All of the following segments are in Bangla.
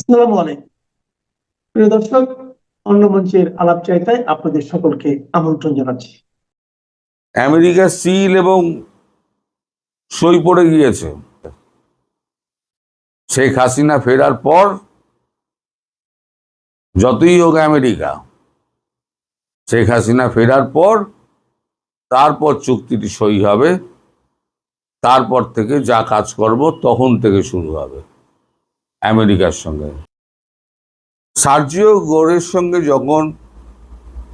আসসালামু আলাইকুম প্রিয় দর্শক, অন্য মঞ্চের আলাপ চাইতায় আপনাদের সকলকে আমন্ত্রণ জানাচ্ছি। আমেরিকার সিল এবং সই পড়ে গিয়েছে। শেখ হাসিনা ফেরার পর যতই হোক আমেরিকা, শেখ হাসিনা ফেরার পর তারপর চুক্তিটি সই হবে। তারপর থেকে যা কাজ করব তখন থেকে শুরু হবে আমেরিকার সঙ্গে। সার্জিও গোরের সঙ্গে যখন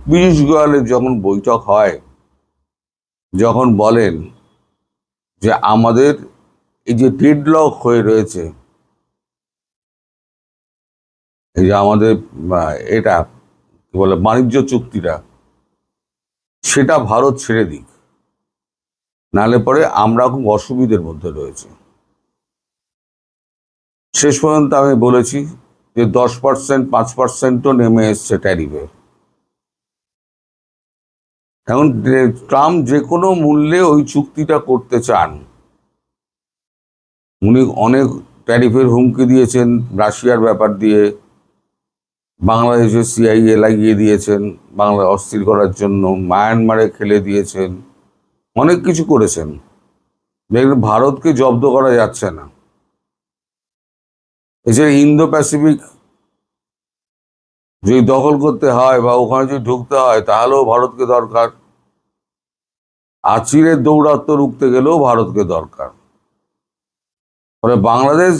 পীযূষ গোয়ালের যখন বৈঠক হয়, যখন বলেন যে আমাদের এই যে ডেডলক হয়ে রয়েছে, এই যে আমাদের এটা কি বলে বাণিজ্য চুক্তিটা, সেটা ভারত ছেড়ে দিক, নালে পরে আমরা খুব অসুবিধার মধ্যে রয়েছে। শেষ পর্যন্ত আমি বলেছি যে 10%, 5%ও নেমে এসছে ট্যারিফে। এখন ট্রাম্প যে কোনো মূল্যে ওই চুক্তিটা করতে চান। উনি অনেক ট্যারিফের হুমকি দিয়েছেন, রাশিয়ার ব্যাপার দিয়ে বাংলাদেশে সিআইএ লাগিয়ে দিয়েছেন বাংলা অস্থির করার জন্য, মায়ানমারে খেলে দিয়েছেন, অনেক কিছু করেছেন। দেখবেন ভারতকে জব্দ করা যাচ্ছে না। এছাড়া ইন্দো প্যাসিফিক যদি দখল করতে হয় বা ওখানে যদি ঢুকতে হয়, তাহলেও ভারতকে দরকার। আচিরের দৌরাত্ম্য রুখতে গেলেও ভারতকে দরকার। ফলে বাংলাদেশ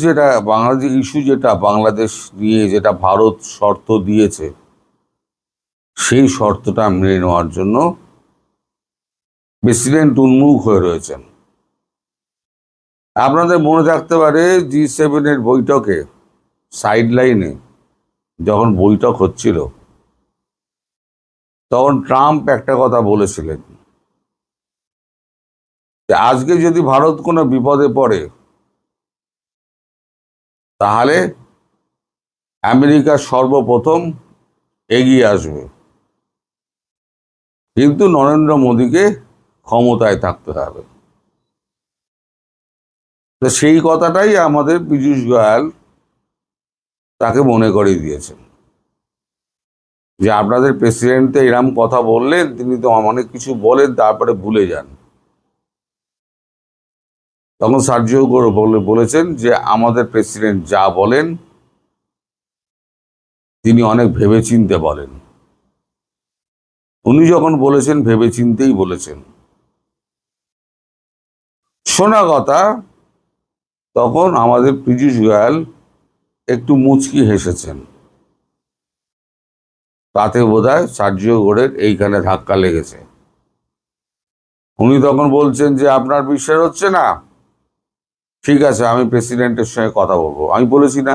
ইস্যু যেটা বাংলাদেশ নিয়ে যেটা ভারত শর্ত দিয়েছে, সেই শর্তটা মেনে নেওয়ার জন্য প্রেসিডেন্ট উন্মুখ হয়ে রয়েছেন। আপনাদের মনে থাকতে পারে G7 বৈঠকে সাইড লাইনে যখন বৈঠক হচ্ছিল, তখন ট্রাম্প একটা কথা বলেছিলেন যে আজকে যদি ভারত কোনো বিপদে পড়ে, তাহলে আমেরিকা সর্বপ্রথম এগিয়ে আসবে, কিন্তু নরেন্দ্র মোদীকে ক্ষমতায় থাকতে হবে। তো সেই কথাটাই আমাদের পীযূষ গোয়াল তাকে মনে করিয়ে দিয়েছেন যে আপনাদের প্রেসিডেন্ট তো এরম কথা বললেন, তিনি তো অনেক কিছু বলেন তারপরে ভুলে যান। তখন সার্জিও বলেছেন যে আমাদের প্রেসিডেন্ট যা বলেন তিনি অনেক ভেবেচিন্তে বলেন। উনি যখন বলেছেন ভেবেচিন্তেই বলেছেন। শোনা কথা, তখন আমাদের পীযূষ গোয়াল একটু মুচকি হেসেছেন। তাতে বোধহয় সার্জিও গোরের এইখানে ধাক্কা লেগেছে। উনি তখন বলছেন যে আপনার বিশ্বাস হচ্ছে না, ঠিক আছে আমি প্রেসিডেন্টের সঙ্গে কথা বলবো। আমি বলেছি না,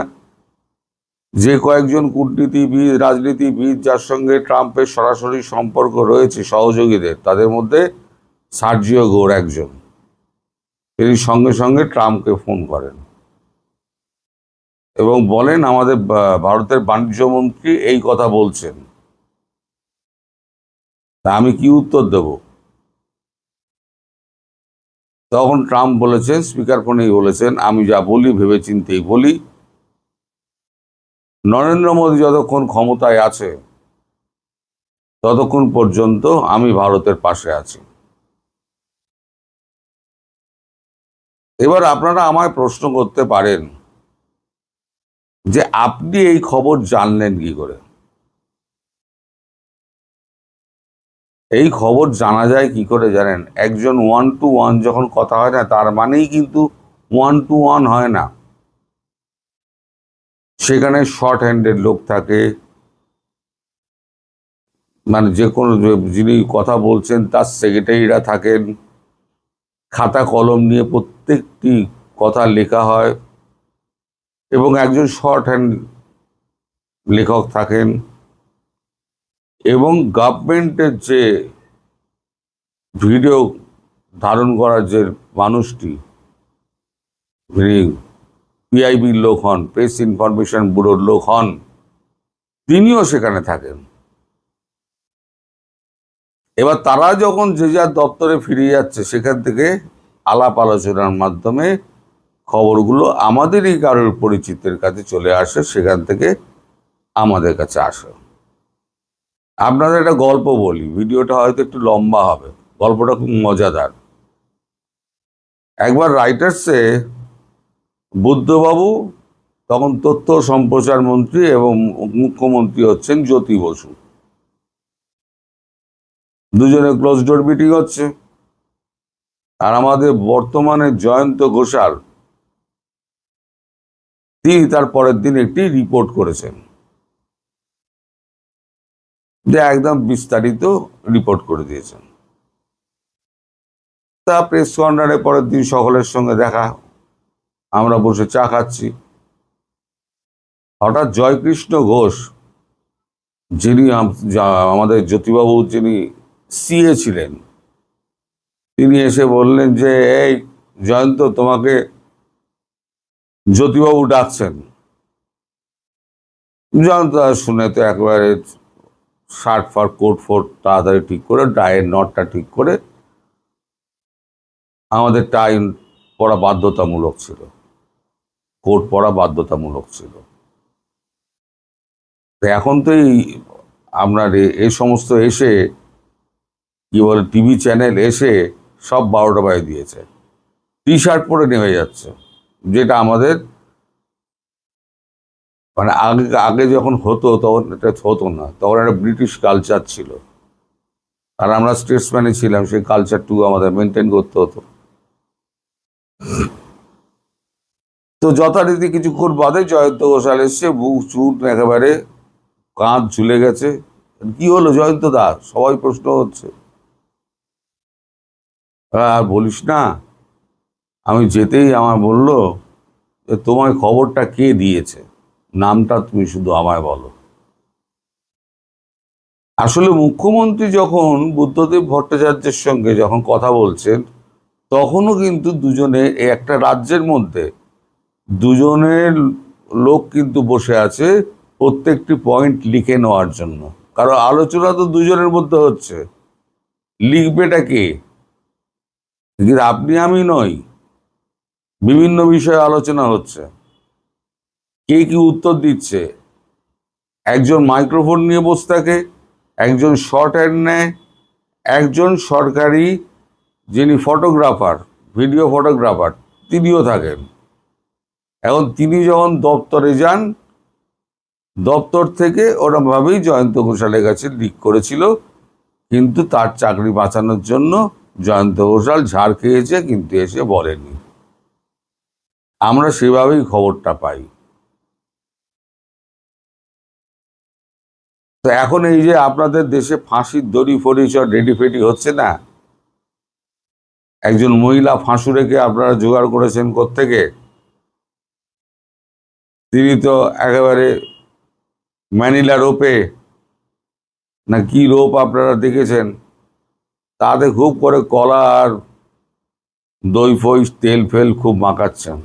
যে কয়েকজন কূটনীতিবিদ, রাজনীতিবিদ যার সঙ্গে ট্রাম্পের সরাসরি সম্পর্ক রয়েছে সহযোগীদের, তাদের মধ্যে সার্জিও গোর একজন। তিনি সঙ্গে সঙ্গে ট্রাম্পকে ফোন করেন এবং বলেন আমাদের ভারতের বাণিজ্য মন্ত্রী এই কথা বলছেন, তা আমি কি উত্তর দেব? তখন ট্রাম্প বলেছেন, স্পিকার ফোনেই বলেছেন, আমি যা বলি ভেবেচিন্তেই বলি। নরেন্দ্র মোদী যতক্ষণ ক্ষমতায় আছে ততক্ষণ পর্যন্ত আমি ভারতের পাশে আছি। এবার আপনারা আমায় প্রশ্ন করতে পারেন যে আপনি এই খবর জানলেন কি করে? এই খবর জানা যায় কি করে জানেন? একজন 1-to-1 যখন কথা হয় না, তার মানেই কিন্তু 1-to-1 হয় না। সেখানে শর্ট হ্যান্ডের লোক থাকে, মানে যে কোনো যিনি কথা বলছেন তার সেক্রেটারিরা থাকেন, খাতা কলম নিয়ে প্রত্যেকটি কথা লেখা হয়, এবং একজন শর্ট হ্যান্ড লেখক থাকেন, এবং গভর্নমেন্টের যে ভিডিও ধারণ করার যে মানুষটি, পিআইবির লোক হন, প্রেস ইনফরমেশন ব্যুরোর লোক হন, তিনিও সেখানে থাকেন। এবার তারা যখন যে যার দপ্তরে ফিরে যাচ্ছে, সেখান থেকে আলাপ আলোচনার মাধ্যমে খবরগুলো আমাদেরই কারোর পরিচিতের কাছে চলে আসে, সেখান থেকে আমাদের কাছে আসে। আপনাদের একটা গল্প বলি, ভিডিওটা হয়তো একটু লম্বা হবে, গল্পটা খুব মজাদার। একবার রাইটার্সে বুদ্ধবাবু, তখন তথ্য সম্প্রচার মন্ত্রী এবং মুখ্যমন্ত্রী হচ্ছেন জ্যোতি বসু, দুজনে ক্লোজ ডোর মিটিং হচ্ছে। আর আমাদের বর্তমানে জয়ন্ত ঘোষাল, তিনি তার পরের দিন একটি রিপোর্ট করেছেন, যে একদম বিস্তারিত রিপোর্ট করে দিয়েছেন। তা প্রেস কর্নারে পরের দিন সকলের সঙ্গে দেখা, আমরা বসে চা খাচ্ছি। হঠাৎ জয়কৃষ্ণ ঘোষ, যিনি আমাদের জ্যোতিবাবু, যিনি সিএ ছিলেন, তিনি এসে বললেন যে এই জয়ন্ত, তোমাকে জ্যোতিবাবু ডাকছেন। জয়ন্ত শুনে তো একেবারে শার্ট ফার্ট কোট ফোট তাড়াতাড়ি ঠিক করে, টাইয়ের নটটা ঠিক করে, আমাদের টাই পরা বাধ্যতামূলক ছিল, কোট পরা বাধ্যতামূলক ছিল। তো এখন তো এই আপনার এই সমস্ত এসে কি বলে, টিভি চ্যানেল এসে সব 12টা বাজে দিয়েছে, টি শার্ট পরে নেমে যাচ্ছে, যেটা আমাদের মানে আগে আগে যখন হতো তখন এটা হতো না, তখন একটা ব্রিটিশ কালচার ছিল, আর আমরা স্টেটসম্যানে ছিলাম, সেই কালচারটুকু আমাদের মেনটেন করতে হতো। তো যথারীতি কিছুক্ষণ বাদে জয়ন্ত ঘোষাল এসছে, বুক চুট একেবারে কাঁধ ঝুলে গেছে। কি হলো জয়ন্ত দা, সবাই প্রশ্ন হচ্ছে। আর বলিস না, আমি যেতেই আমার বললো যে তোমার খবরটা কে দিয়েছে, নামটা তুমি শুধু আমায় বলো। আসলে মুখ্যমন্ত্রী যখন বুদ্ধদেব ভট্টাচার্যের সঙ্গে যখন কথা বলছেন, তখনও কিন্তু দুজনে একটা রাজ্যের মধ্যে দুজনের লোক কিন্তু বসে আছে প্রত্যেকটি পয়েন্ট লিখে নেওয়ার জন্য, কারণ আলোচনা তো দুজনের মধ্যে হচ্ছে, লিখবেটা কে? কিন্তু আপনি আমি নই, বিভিন্ন বিষয়ে আলোচনা হচ্ছে, কে কি উত্তর দিচ্ছে। একজন মাইক্রোফোন নিয়ে বসে থাকে, একজন শর্ট হ্যান্ড নেয়, একজন সরকারি যিনি ফটোগ্রাফার, ভিডিও ফটোগ্রাফার, তিনিও থাকেন। এখন তিনি যখন দপ্তরে যান, দপ্তর থেকে ওরমভাবেই জয়ন্ত ঘোষালের কাছে লিক করেছিল, কিন্তু তার চাকরি বাঁচানোর জন্য জয়ন্ত ঘোষাল ঝাড় খেয়েছে, কিন্তু এসে বলেনি। আমরা সেভাবেই খবরটা পাই। তো এখন এই যে আপনাদের দেশে ফাঁসির দড়ি ফড়ি সব রেডি ফেডি হচ্ছে না, একজন মহিলা ফাঁসুরেকে আপনারা জোগাড় করেছেন কোত্থেকে? তিনি তো একেবারে ম্যানিলা রোপে, না কি রোপ আপনারা দেখেছেন, তাতে খুব করে কলা আর দই ফই তেল ফেল খুব মাখাচ্ছেন,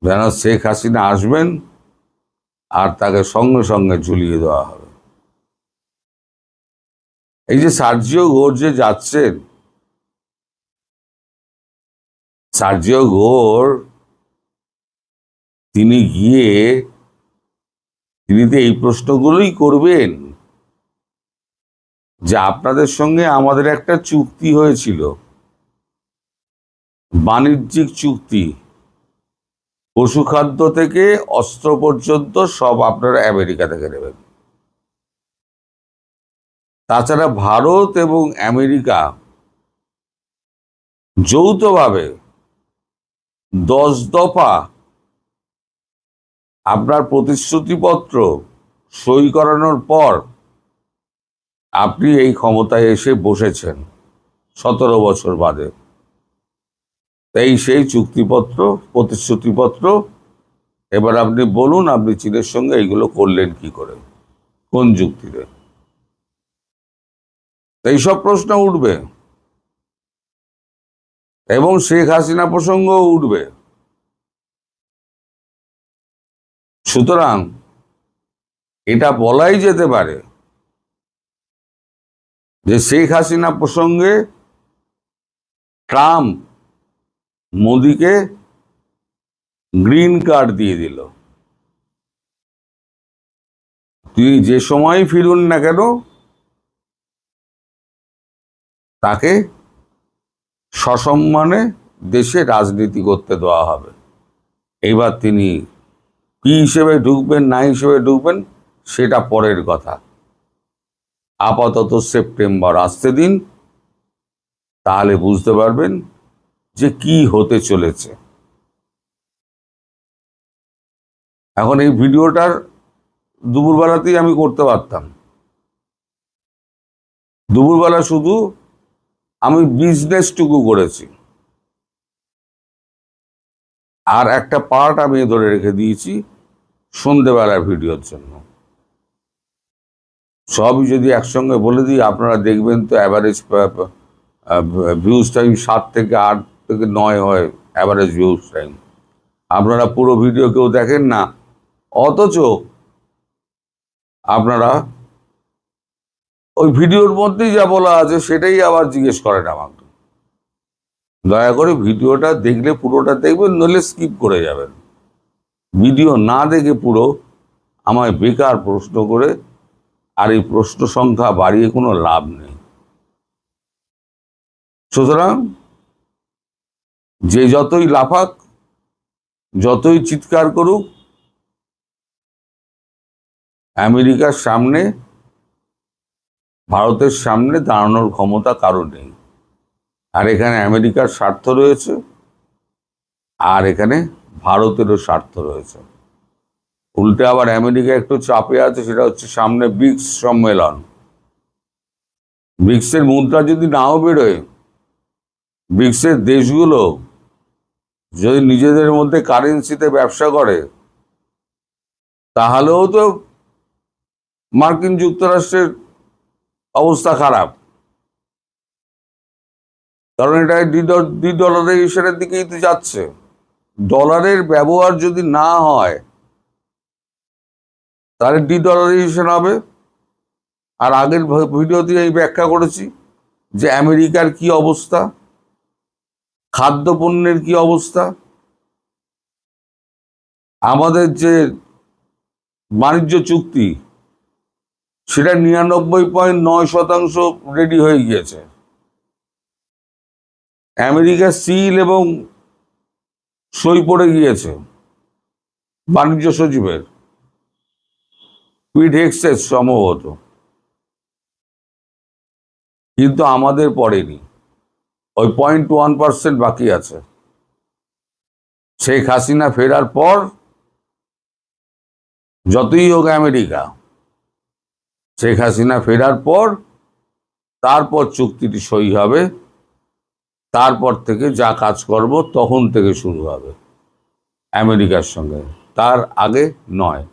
যেন শেখ হাসিনা আসবেন আর তাকে সঙ্গে সঙ্গে ঝুলিয়ে দেওয়া হবে। এই যে সার্জিও ঘোষ যে যাচ্ছেন, সার্জিও ঘোষ তিনি গিয়ে তিনি তো এই প্রশ্নগুলোই করবেন যে আপনাদের সঙ্গে আমাদের একটা চুক্তি হয়েছিল, বাণিজ্যিক চুক্তি, পশুখাদ্য থেকে অস্ত্র পর্যন্ত সব আপনারা আমেরিকা থেকে নেবেন। তাছাড়া ভারত এবং আমেরিকা যৌথভাবে 10 দফা আপনার প্রতিশ্রুতিপত্র সই করানোর পর আপনি এই ক্ষমতায় এসে বসেছেন 17 বছর বাদে। তাই সেই চুক্তিপত্র, প্রতিশ্রুতিপত্র, এবার আপনি বলুন আপনি চীনের সঙ্গে এইগুলো করলেন কি করে, কোন যুক্তিতে? এইসব প্রশ্ন উঠবে এবং শেখ হাসিনা প্রসঙ্গও উঠবে। সুতরাং এটা বলাই যেতে পারে যে শেখ হাসিনা প্রসঙ্গে ট্রাম্প মোদিকে গ্রিন কার্ড দিয়ে দিল। তিনি যে সময় ফিরুন না কেন তাকে সসম্মানে দেশে রাজনীতি করতে দেওয়া হবে। এইবার তিনি কি হিসেবে ঢুকবেন না হিসেবে ঢুকবেন সেটা পরের কথা। আপাতত সেপ্টেম্বর আসতে দিন, তাহলে বুঝতে পারবেন যে কি হতে চলেছে। এখন এই ভিডিওটার দুপুরবেলাতেই আমি করতে পারতাম। দুপুরবেলা শুধু আমি বিজনেসটুকু করেছি, আর একটা পার্ট আমি ধরে রেখে দিয়েছি সন্ধ্যেবেলার ভিডিওর জন্য। সবই যদি একসঙ্গে বলে দিই আপনারা দেখবেন তো অ্যাভারেজ ভিউজ টাইম 7 থেকে 8 থেকে 9 হয় অ্যাভারেজ ভিউজ টাইম। আপনারা পুরো ভিডিও কেউ দেখেন না, অথচ আপনারা ওই ভিডিওর মধ্যেই যা বলা আছে সেটাই আবার জিজ্ঞেস করেন আমাকে। দয়া করে ভিডিওটা দেখলে পুরোটা দেখবেন, নইলে স্কিপ করে যাবেন। ভিডিও না দেখে পুরো আমায় বেকার প্রশ্ন করে আর এই প্রশ্ন সংখ্যা বাড়িয়ে কোনো লাভ নেই। সুতরাং যে যতই লাফাক, যতই চিৎকার করুক, আমেরিকার সামনে, ভারতের সামনে দাঁড়ানোর ক্ষমতা কারো নেই। আর এখানে আমেরিকার স্বার্থ রয়েছে, আর এখানে ভারতেরও স্বার্থ রয়েছে। উল্টে আবার আমেরিকা একটু চাপে আছে, সেটা হচ্ছে সামনে ব্রিক্স সম্মেলন। ব্রিক্সের মুদ্রা যদি নাও বেরোয়, ব্রিক্সের দেশগুলো যদি নিজেদের মধ্যে কারেন্সিতে ব্যবসা করে, তাহলেও তো মার্কিন যুক্তরাষ্ট্রের অবস্থা খারাপ। কারণ এটা ডলারাইজেশনের দিকেই তো যাচ্ছে। ডলারের ব্যবহার যদি না হয় তাহলে ডলারাইজেশন হবে। আর আগের ভিডিওতে আমি ব্যাখ্যা করেছি যে আমেরিকার কি অবস্থা, খাদ্যপণ্যের কি অবস্থা। আমাদের যে বাণিজ্য চুক্তি সেটা 99.9% রেডি হয়ে গিয়েছে। আমেরিকা সিল এবং সই পড়ে গিয়েছে বাণিজ্য সচিবের, পিট হেগসেস সম্ভবত, কিন্তু আমাদের পড়েনি। ওই 0.1% বাকি আছে। শেখ হাসিনা ফেরার পর যতই হোক আমেরিকা, শেখ হাসিনা ফেরার পর তারপর চুক্তিটি সই হবে। তারপর থেকে যা কাজ করব তখন থেকে শুরু হবে আমেরিকার সঙ্গে, তার আগে নয়।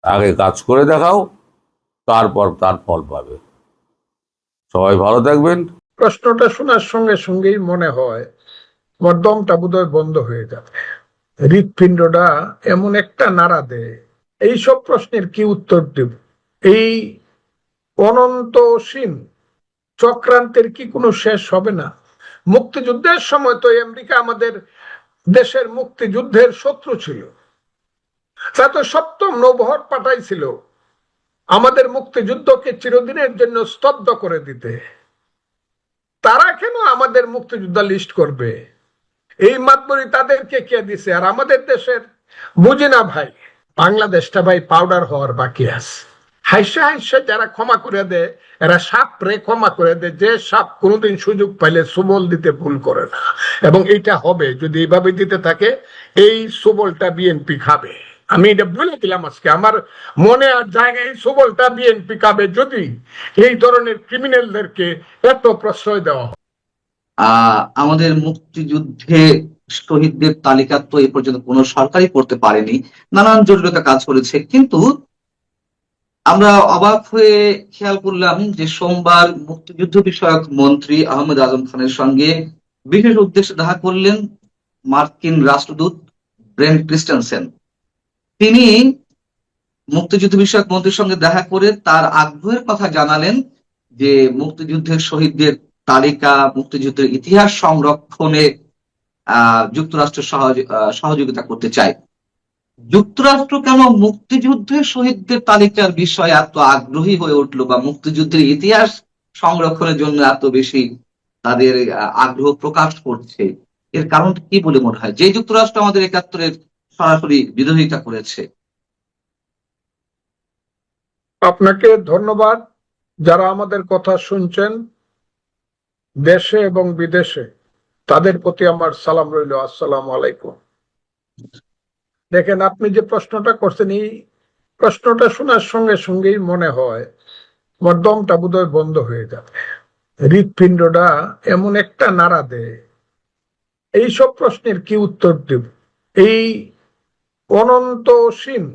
আগে কাজ করে দেখাও, তারপর তার ফল পাবে। সবাই ভালো থাকবেন। প্রশ্নটা শোনার সঙ্গে সঙ্গেই মনে হয় আমার দমটা বোধহয় বন্ধ হয়ে যাবে, হৃৎপিণ্ডটা এমন একটা নাড়া দেয়। এইসব প্রশ্নের কি উত্তর দেব? এই অনন্তসীম চক্রান্তের কি কোনো শেষ হবে না? মুক্তিযুদ্ধের সময় তো আমেরিকা আমাদের দেশের মুক্তিযুদ্ধের শত্রু ছিল। তা তো সপ্তম নৌবহর পাঠাইছিল আমাদের মুক্তিযুদ্ধকে চিরদিনের জন্য স্তব্ধ করে দিতে। তারা কেন আমাদের মুক্তিযোদ্ধা লিস্ট করবে? এই মাতবরি তাদেরকে কে দিছে? আর আমাদের দেশের বুঝি না ভাই, বাংলাদেশটা ভাই পাউডার হওয়ার বাকি আছে। হাইসা হাইসা যারা ক্ষমা করে দেয়, এরা সাপ রে ক্ষমা করে দেয়। যে সাপ কোনোদিন সুযোগ পাইলে সুবল দিতে ভুল করে না, এবং এটা হবে। যদি এইভাবে দিতে থাকে, এই সুবলটা বিএনপি খাবে। আমি এটা বলে দিলাম আজকে, আমার মনে আর জায়গায় এই সুবলটা বিএনপি খাবে যদি এই ধরনের ক্রিমিনালদেরকে এত প্রশ্রয় দেওয়া হয়। আমাদের মুক্তিযুদ্ধে শহীদদের তালিকা তো এই পর্যন্ত কোনো সরকারই করতে পারেনি, নানান জটিলতা কাজ করেছে। কিন্তু আমরা অবাক হয়ে খেয়াল করলাম যে সোমবার মুক্তিযুদ্ধ বিষয়ক মন্ত্রী আহমেদ আজম খানের সঙ্গে বিশেষ উদ্দেশ্যে দেখা করলেন মার্কিন রাষ্ট্রদূত ব্রেন্ট ক্রিস্টেনসেন। তিনি মুক্তিযুদ্ধ বিষয়ক মন্ত্রীর সঙ্গে দেখা করে তার আগ্রহের কথা জানালেন যে মুক্তিযুদ্ধের শহীদদের তালিকা, মুক্তিযুদ্ধের ইতিহাস সংরক্ষণে যুক্তরাষ্ট্রের সহযোগিতা করতে চায়। যুক্তরাষ্ট্র কেন মুক্তিযুদ্ধের শহীদদের তালিকার বিষয়ে এত আগ্রহী হয়ে উঠলো, বা মুক্তিযুদ্ধের ইতিহাস সংরক্ষণের জন্য এত বেশি তাদের আগ্রহ প্রকাশ করছে? এর কারণটা কি বলে মনে হয়, যে যুক্তরাষ্ট্র আমাদের ৭১-এর সরাসরি বিরোধিতা করেছে? আপনাকে ধন্যবাদ। যারা আমাদের কথা শুনছেন দেশে এবং বিদেশে, তাদের প্রতি আমার সালাম রইল, আসসালামু আলাইকুম। দেখেন, আপনি যে প্রশ্নটা করছেন, এই প্রশ্নটা শোনার সঙ্গে সঙ্গেই মনে হয় আমার দমটা বোধহয় বন্ধ হয়ে যাবে, হৃৎপিণ্ডটা এমন একটা নাড়া দেয়। এইসব প্রশ্নের কি উত্তর দেব? এই অনন্ত অসীম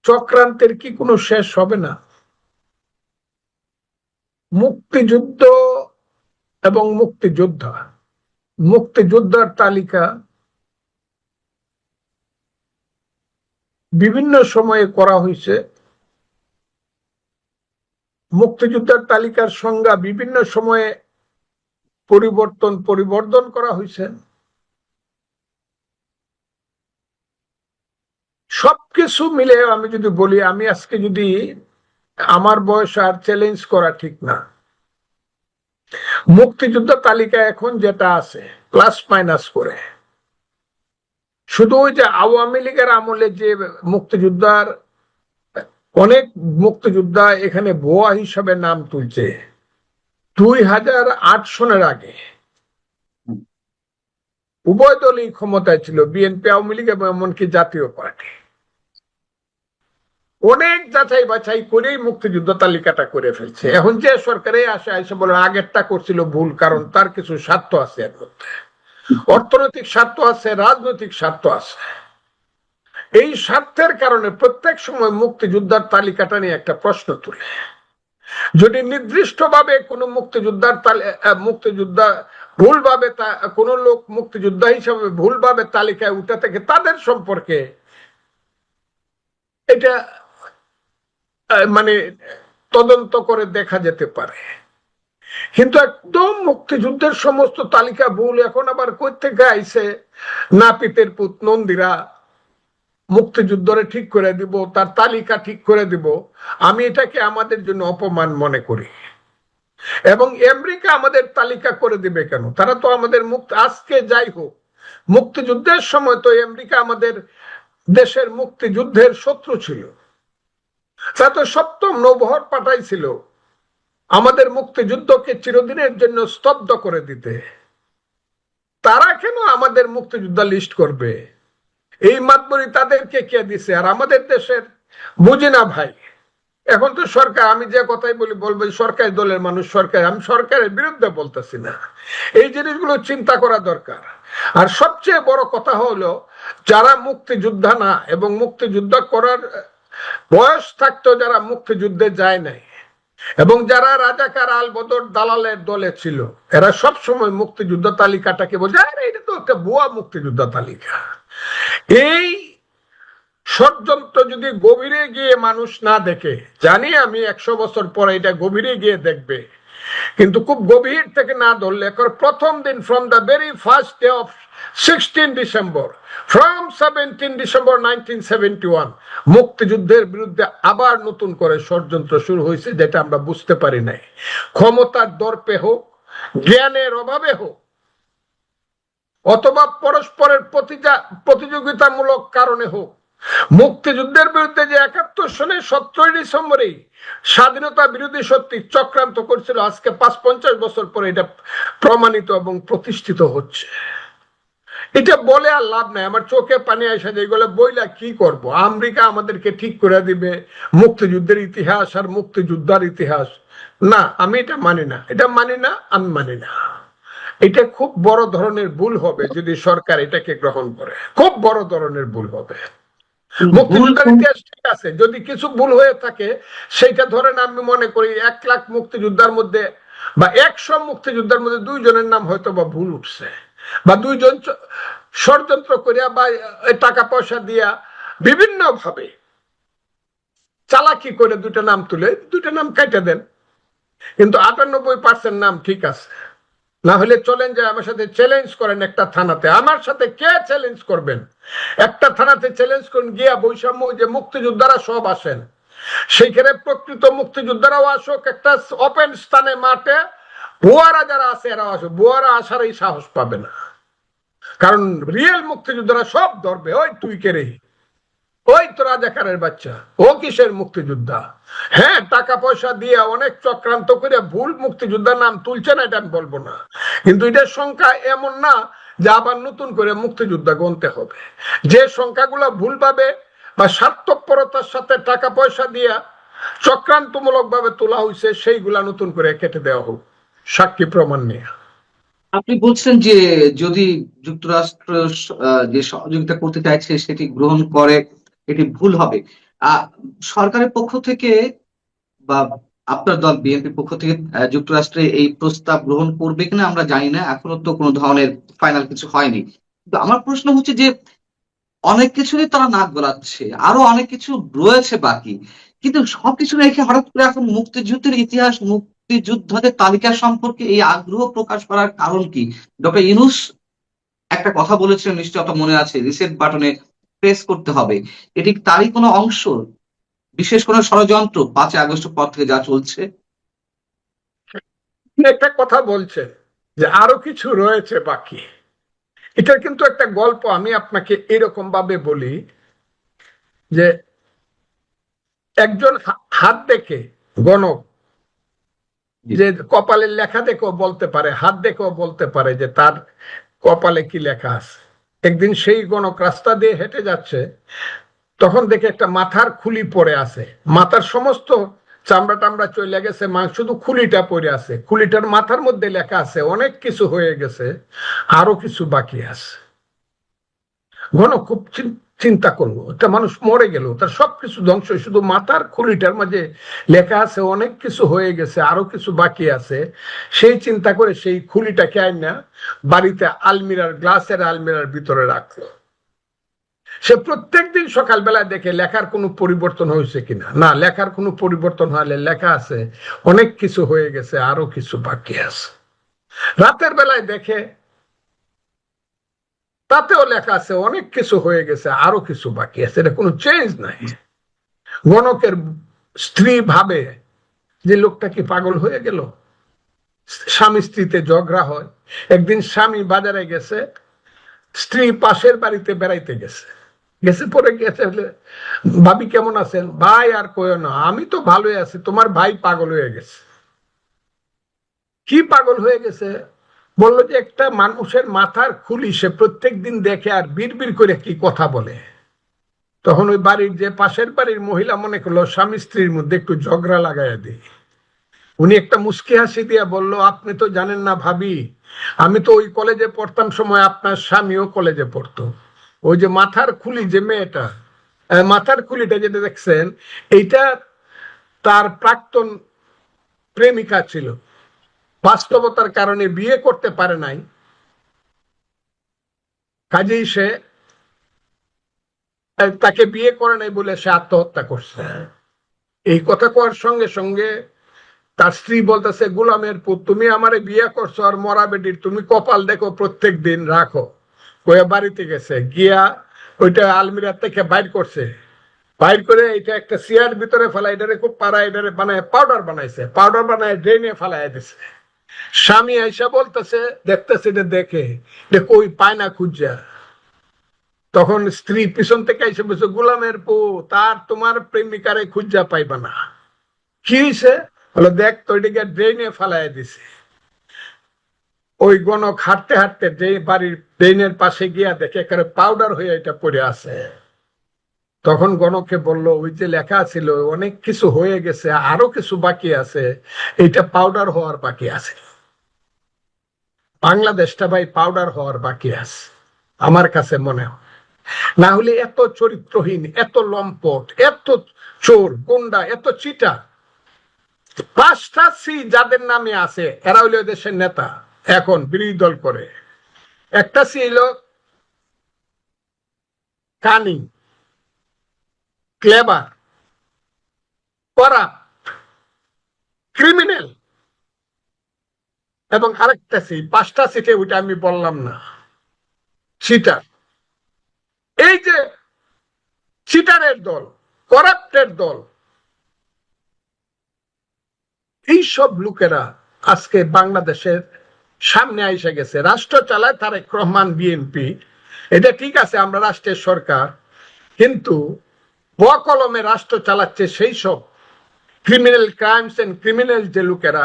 চক্রান্তের কি কোনো শেষ হবে না? মুক্তিযুদ্ধ এবং মুক্তিযোদ্ধার তালিকা বিভিন্ন সময়ে করা হয়েছে। মুক্তিযোদ্ধার তালিকার সংজ্ঞা বিভিন্ন সময়ে পরিবর্তন করা হয়েছে। সবকিছু মিলে আমি যদি বলি, আমি আজকে যদি আমার বয়স আর চ্যালেঞ্জ করা ঠিক না, মুক্তিযোদ্ধা তালিকা এখন যেটা আছে প্লাস মাইনাস করে, শুধু ওই যে আওয়ামী লীগের আমলে যে মুক্তিযোদ্ধার অনেক মুক্তিযোদ্ধা এখানে ভুয়া হিসাবে নাম তুলছে, 2008 সনের আগে উভয় দলই ক্ষমতায় ছিল, বিএনপি, আওয়ামী লীগ এবং এমনকি জাতীয় পার্টি। অনেক যাচাই বাছাই করেই মুক্তিযুদ্ধ তালিকাটা করে ফেলছে। এখন যে সরকারে আসে বলে আগেরটা করছিল ভুল, কারণ তার কিছু স্বার্থ আছে, এর মধ্যে অর্থনৈতিক স্বার্থ আছে, রাজনৈতিক স্বার্থ আছে। এই স্বার্থের কারণে প্রত্যেক সময় মুক্তিযোদ্ধার তালিকাটা নিয়ে একটা প্রশ্ন তুলে। যদি নির্দিষ্টভাবে কোনো মুক্তিযোদ্ধা ভুলভাবে কোন লোক মুক্তিযোদ্ধা হিসাবে ভুলভাবে তালিকায় উঠে থাকে, তাদের সম্পর্কে এটা মানে তদন্ত করে দেখা যেতে পারে। কিন্তু একদম মুক্তিযুদ্ধের সমস্ত তালিকা ভুল, এখন আবার কই থেকে আইছে নাপিতের পুত নন্দীরা মুক্তিযুদ্ধরে ঠিক করে দিব, তার তালিকা ঠিক করে দিব, আমি এটাকে আমাদের জন্য অপমান মনে করি। এবং আমেরিকা আমাদের তালিকা করে দিবে কেন? তারা তো আমাদের আজকে যাই হোক, মুক্তিযুদ্ধের সময় তো আমেরিকা আমাদের দেশের মুক্তিযুদ্ধের শত্রু ছিল। তা তো সপ্তম নৌবহর পাঠাইছিল আমাদের মুক্তিযুদ্ধকে চিরদিনের জন্য স্তব্ধ করে দিতে। তারা কেন আমাদের মুক্তিযোদ্ধা লিস্ট করবে? এই মাতবরি তাদেরকে কে দিছে? আর আমাদের দেশের বুঝি না ভাই। এখন তো সরকার, আমি যে কথাই বলবো সরকারি দলের মানুষ, আমি সরকারের বিরুদ্ধে বলতেছি না, এই জিনিসগুলো চিন্তা করা দরকার। আর সবচেয়ে বড় কথা হলো, যারা মুক্তিযোদ্ধা না এবং মুক্তিযুদ্ধ করার বয়স থাকতো, যারা মুক্তিযুদ্ধে যায় নাই এবং যারা রাজাকার আলবদর দালালের দলে ছিল, এরা সব সময় মুক্তিযুদ্ধ তালিকাটাকে বোঝে এটা তো একটা ভুয়া মুক্তিযুদ্ধ তালিকা। এই ষড়যন্ত্র যদি গভীরে গিয়ে মানুষ না দেখে, জানি আমি 100 বছর পরে এটা গভীরে গিয়ে দেখবে, কিন্তু খুব গভীর থেকে না ধরলে, প্রথম দিন from the very first day of 16 December, from 17 December 1971 মুক্তিযুদ্ধের বিরুদ্ধে আবার নতুন করে ষড়যন্ত্র শুরু হয়েছে, যেটা আমরা বুঝতে পারি নাই। ক্ষমতার দর্পে হোক, জ্ঞানের অভাবে হোক, অথবা পরস্পরের প্রতিযোগিতামূলক কারণে হোক, মুক্তিযুদ্ধের বিরুদ্ধে যে 71 সনের 17 ডিসেম্বরেই স্বাধীনতা বিরোধী শক্তি চক্রান্ত করছিল, আজকে 50 বছর পরে এটা প্রমাণিত এবং প্রতিষ্ঠিত হচ্ছে। এটা বলে আর লাভ নাই, আমার চোখে পানি আসে যে এগুলো বইলা কি করব? আমেরিকা আমাদেরকে ঠিক করে দিবে মুক্তিযুদ্ধের ইতিহাস আর মুক্তিযোদ্ধার ইতিহাস। না, আমি এটা মানি না, আমি মানি না। এটা খুব বড় ধরনের ভুল হবে যদি সরকার এটাকে গ্রহণ করে, খুব বড় ধরনের ভুল হবে। মুক্তিযুদ্ধের ইতিহাস ঠিক আছে, যদি কিছু ভুল হয়ে থাকে সেইটা ধরেন, আমি মনে করি 1 লাখ মুক্তিযোদ্ধার মধ্যে বা 100 মুক্তিযোদ্ধার মধ্যে 2 জনের নাম হয়তো বা ভুল উঠছে, বা 2 জন ষড়যন্ত্র করিয়া বা টাকা পয়সা দিয়া বিভিন্ন ভাবে চালাকি করে 2টা নাম তুলে 2টা নাম কেটে দেন, কিন্তু 98% নাম ঠিক আছে। না হলে চলেন যে আমার সাথে চ্যালেঞ্জ করেন একটা থানাতে। আমার সাথে কে চ্যালেঞ্জ করবেন? একটা থানাতে চ্যালেঞ্জ করেন, গিয়া বৈষম্য, যে মুক্তিযোদ্ধারা সব আসেন, সেইখানে প্রকৃত মুক্তিযোদ্ধারাও আসুক, একটা ওপেন স্থানে মাঠে, ভুয়ারা যারা আছে এরাও আসুক। ভুয়ারা আসার এই সাহস পাবে না, কারণ রিয়েল মুক্তিযোদ্ধারা সব ধরবে। ওই তুই কে রে, ওই তো রাজাকারের বাচ্চা, ও কিসের মুক্তিযোদ্ধা? হ্যাঁ, টাকা পয়সা দিয়ে অনেক চক্রান্ত করে ভুল মুক্তিযোদ্ধার নাম তুলছে না, এটা আমি বলবো না, কিন্তু এটার সংখ্যা এমন না যে আবার নতুন করে মুক্তিযোদ্ধা গণতে হবে। যে সংখ্যাগুলো ভুলভাবে বা স্বার্থপরতার সাথে টাকা পয়সা দিয়ে চক্রান্তমূলক ভাবে তোলা হয়েছে, সেইগুলা নতুন করে কেটে দেওয়া হোক, সাক্ষী প্রমাণ নিয়ে। আপনি বলছেন যে যদি যুক্তরাষ্ট্র যে সহযোগিতা করতে চাইছে সেটি গ্রহণ করে, এটি ভুল হবে। আহ সরকারের পক্ষ থেকে বা আপনার দল বিএনপির পক্ষ থেকে যুক্তরাষ্ট্রে এই প্রস্তাব গ্রহণ করবে কিনা আমরা জানি না, এখনো তো কোনো ধরনের ফাইনাল কিছু হয়নি। কিন্তু আমার প্রশ্ন হচ্ছে যে অনেক কিছুরই তারা নাক গলাচ্ছে, আরো অনেক কিছু রয়েছে বাকি, কিন্তু সবকিছু রেখে হঠাৎ করে এখন মুক্তিযুদ্ধের ইতিহাস, মুক্তিযোদ্ধাদের তালিকা সম্পর্কে এই আগ্রহ প্রকাশ করার কারণ কি? ডক্টর ইউনূস একটা কথা বলেছিলেন, নিশ্চয়ই আপনার মনে আছে, রিসেট বাটনে প্রেস করতে হবে। এটি তারই কোনো অংশ, বিশেষ কোনো ষড়যন্ত্র 5 আগস্টের পর থেকে যা চলছে? একটা কথা বলছেন যে আরো কিছু রয়েছে বাকি, এটা কিন্তু একটা গল্প। আমি আপনাকে এরকম ভাবে বলি যে একজন হাত দেখে গণক, যে কপালের লেখা দেখেও বলতে পারে, হাত দেখেও বলতে পারে যে তার কপালে কি লেখা আছে। একদিন সেই গণক রাস্তা দিয়ে হেঁটে যাচ্ছে, তখন দেখে একটা মাথার খুলি পড়ে আছে, মাথার সমস্ত চামড়া টামড়া চলে গেছে, শুধু খুলিটা পড়ে আছে। খুলিটার মাথার মধ্যে লেখা আছে অনেক কিছু হয়ে গেছে, আরো কিছু বাকি আছে। ঘন খুব চিন্তা করলো, একটা মানুষ মরে গেল, তার সবকিছু ধ্বংস, শুধু মাথার খুলিটার মাঝে লেখা আছে অনেক কিছু হয়ে গেছে, আরো কিছু বাকি আছে। সেই চিন্তা করে সেই খুলিটাকে আইনা বাড়িতে আলমিরার, গ্লাসের আলমিরার ভিতরে রাখলো। সে প্রত্যেক দিন সকালবেলায় দেখে লেখার কোনো পরিবর্তন হয়েছে কিনা। না, লেখার কোনো পরিবর্তন হলে লেখা আছে অনেক কিছু হয়ে গেছে, আরো কিছু বাকি আছে। রাতের বেলায় দেখে, তাতেও লেখা আছে অনেক কিছু হয়ে গেছে, আরো কিছু বাকি আছে, এটা কোনো চেঞ্জ নাই। গণকের স্ত্রী ভাবে যে লোকটা কি পাগল হয়ে গেল। স্বামী স্ত্রীতে ঝগড়া হয়। একদিন স্বামী বাজারে গেছে, স্ত্রী পাশের বাড়িতে বেড়াইতে গেছে। গেছে পরে গেছে, ভাবি কেমন আছেন? ভাই আর কইও না, আমি তো ভালোই আছি, তোমার ভাই পাগল হয়ে গেছে। কি পাগল হয়ে গেছে? বললো যে একটা মানুষের মাথার খুলি সে প্রত্যেক দিন দেখে আর বিড়বিড় করে কি কথা বলে। তখন ওই বাড়ির, যে পাশের বাড়ির মহিলা মনে করলো স্বামী স্ত্রীর মধ্যে একটু ঝগড়া লাগাইয়া দিই। উনি একটা মুস্কি হাসি দিয়া বলল, আপনি তো জানেন না ভাবি, আমি তো ওই কলেজে পড়তাম সময় আপনার স্বামীও কলেজে পড়তো। ওই যে মাথার খুলি, যে মেয়েটা, মাথার খুলিটা যেটা দেখছেন, এইটা তার প্রাক্তন প্রেমিকা ছিল। বাস্তবতার কারণে বিয়ে করতে পারে নাই, কাজেই সে তাকে বিয়ে করে নাই বলে সে আত্মহত্যা করছে। এই কথা কওয়ার সঙ্গে সঙ্গে তার স্ত্রী বলতেছে, গোলামের পুত, তুমি আমারে বিয়ে করছো আর মরা বেটির, তুমি কপাল দেখো প্রত্যেক দিন রাখো। কয়ে বাড়িতে গেছে, গিয়া ওইটা আলমিরার থেকে বাইর করছে। বাইর করে এটা একটা চেয়ার ভিতরে ফেলা, এটারে খুব পাড়া, এটারে বানায় পাউডার বানাইছে, পাউডার বানায় ড্রেনে ফেলাই দিছে। স্বামী আইসা বলতেছে, দেখতেছে এটা দেখে, কই পায় না খুঁজা। তখন স্ত্রী পিছন থেকে এসে বলছে, গোলামের পো, তার তোমার প্রেমিকারে খুঁজা পাইবা না। কি হয়েছে? বলো, দেখ তো এটাকে ড্রেনে ফেলাই দিছে। ওই গণক হাঁটতে হাঁটতে বাড়ির ড্রেনের পাশে গিয়া দেখে একেবারে পাউডার হয়ে এটা পড়ে আছে। তখন গণকে বলল, ওই যে লেখা ছিল অনেক কিছু হয়ে গেছে, আরো কিছু বাকি আছে, এটা পাউডার হওয়ার বাকি আছে। বাংলাদেশটা ভাই পাউডার হওয়ার বাকি আছে আমার কাছে মনে হয়। না হলে এত চরিত্রহীন, এত লম্পট, এত চোর গুন্ডা, এত চিটা, 5টা সি যাদের নামে আছে এরা হইল দেশের নেতা, এখন বিরোধী দল করে। একটা সি হইল কানিং, ক্লেভার, করাপ্ট, ক্রিমিনাল। এবং আরেকটা সিট, 5টা সিটে ওইটা আমি বললাম না, চিটার। এই যে চিটারের দল, করাপ্টের দল, এইসব লোকেরা আজকে বাংলাদেশের সামনে এসে গেছে। রাষ্ট্র চালায় তারেক রহমান, বিএনপি, এটা ঠিক আছে, আমরা রাষ্ট্রের সরকার, কিন্তু বকলমে রাষ্ট্র চালাচ্ছে সেই সব ক্রিমিনাল ক্রাইমস এন্ড ক্রিমিনাল যে লোকেরা,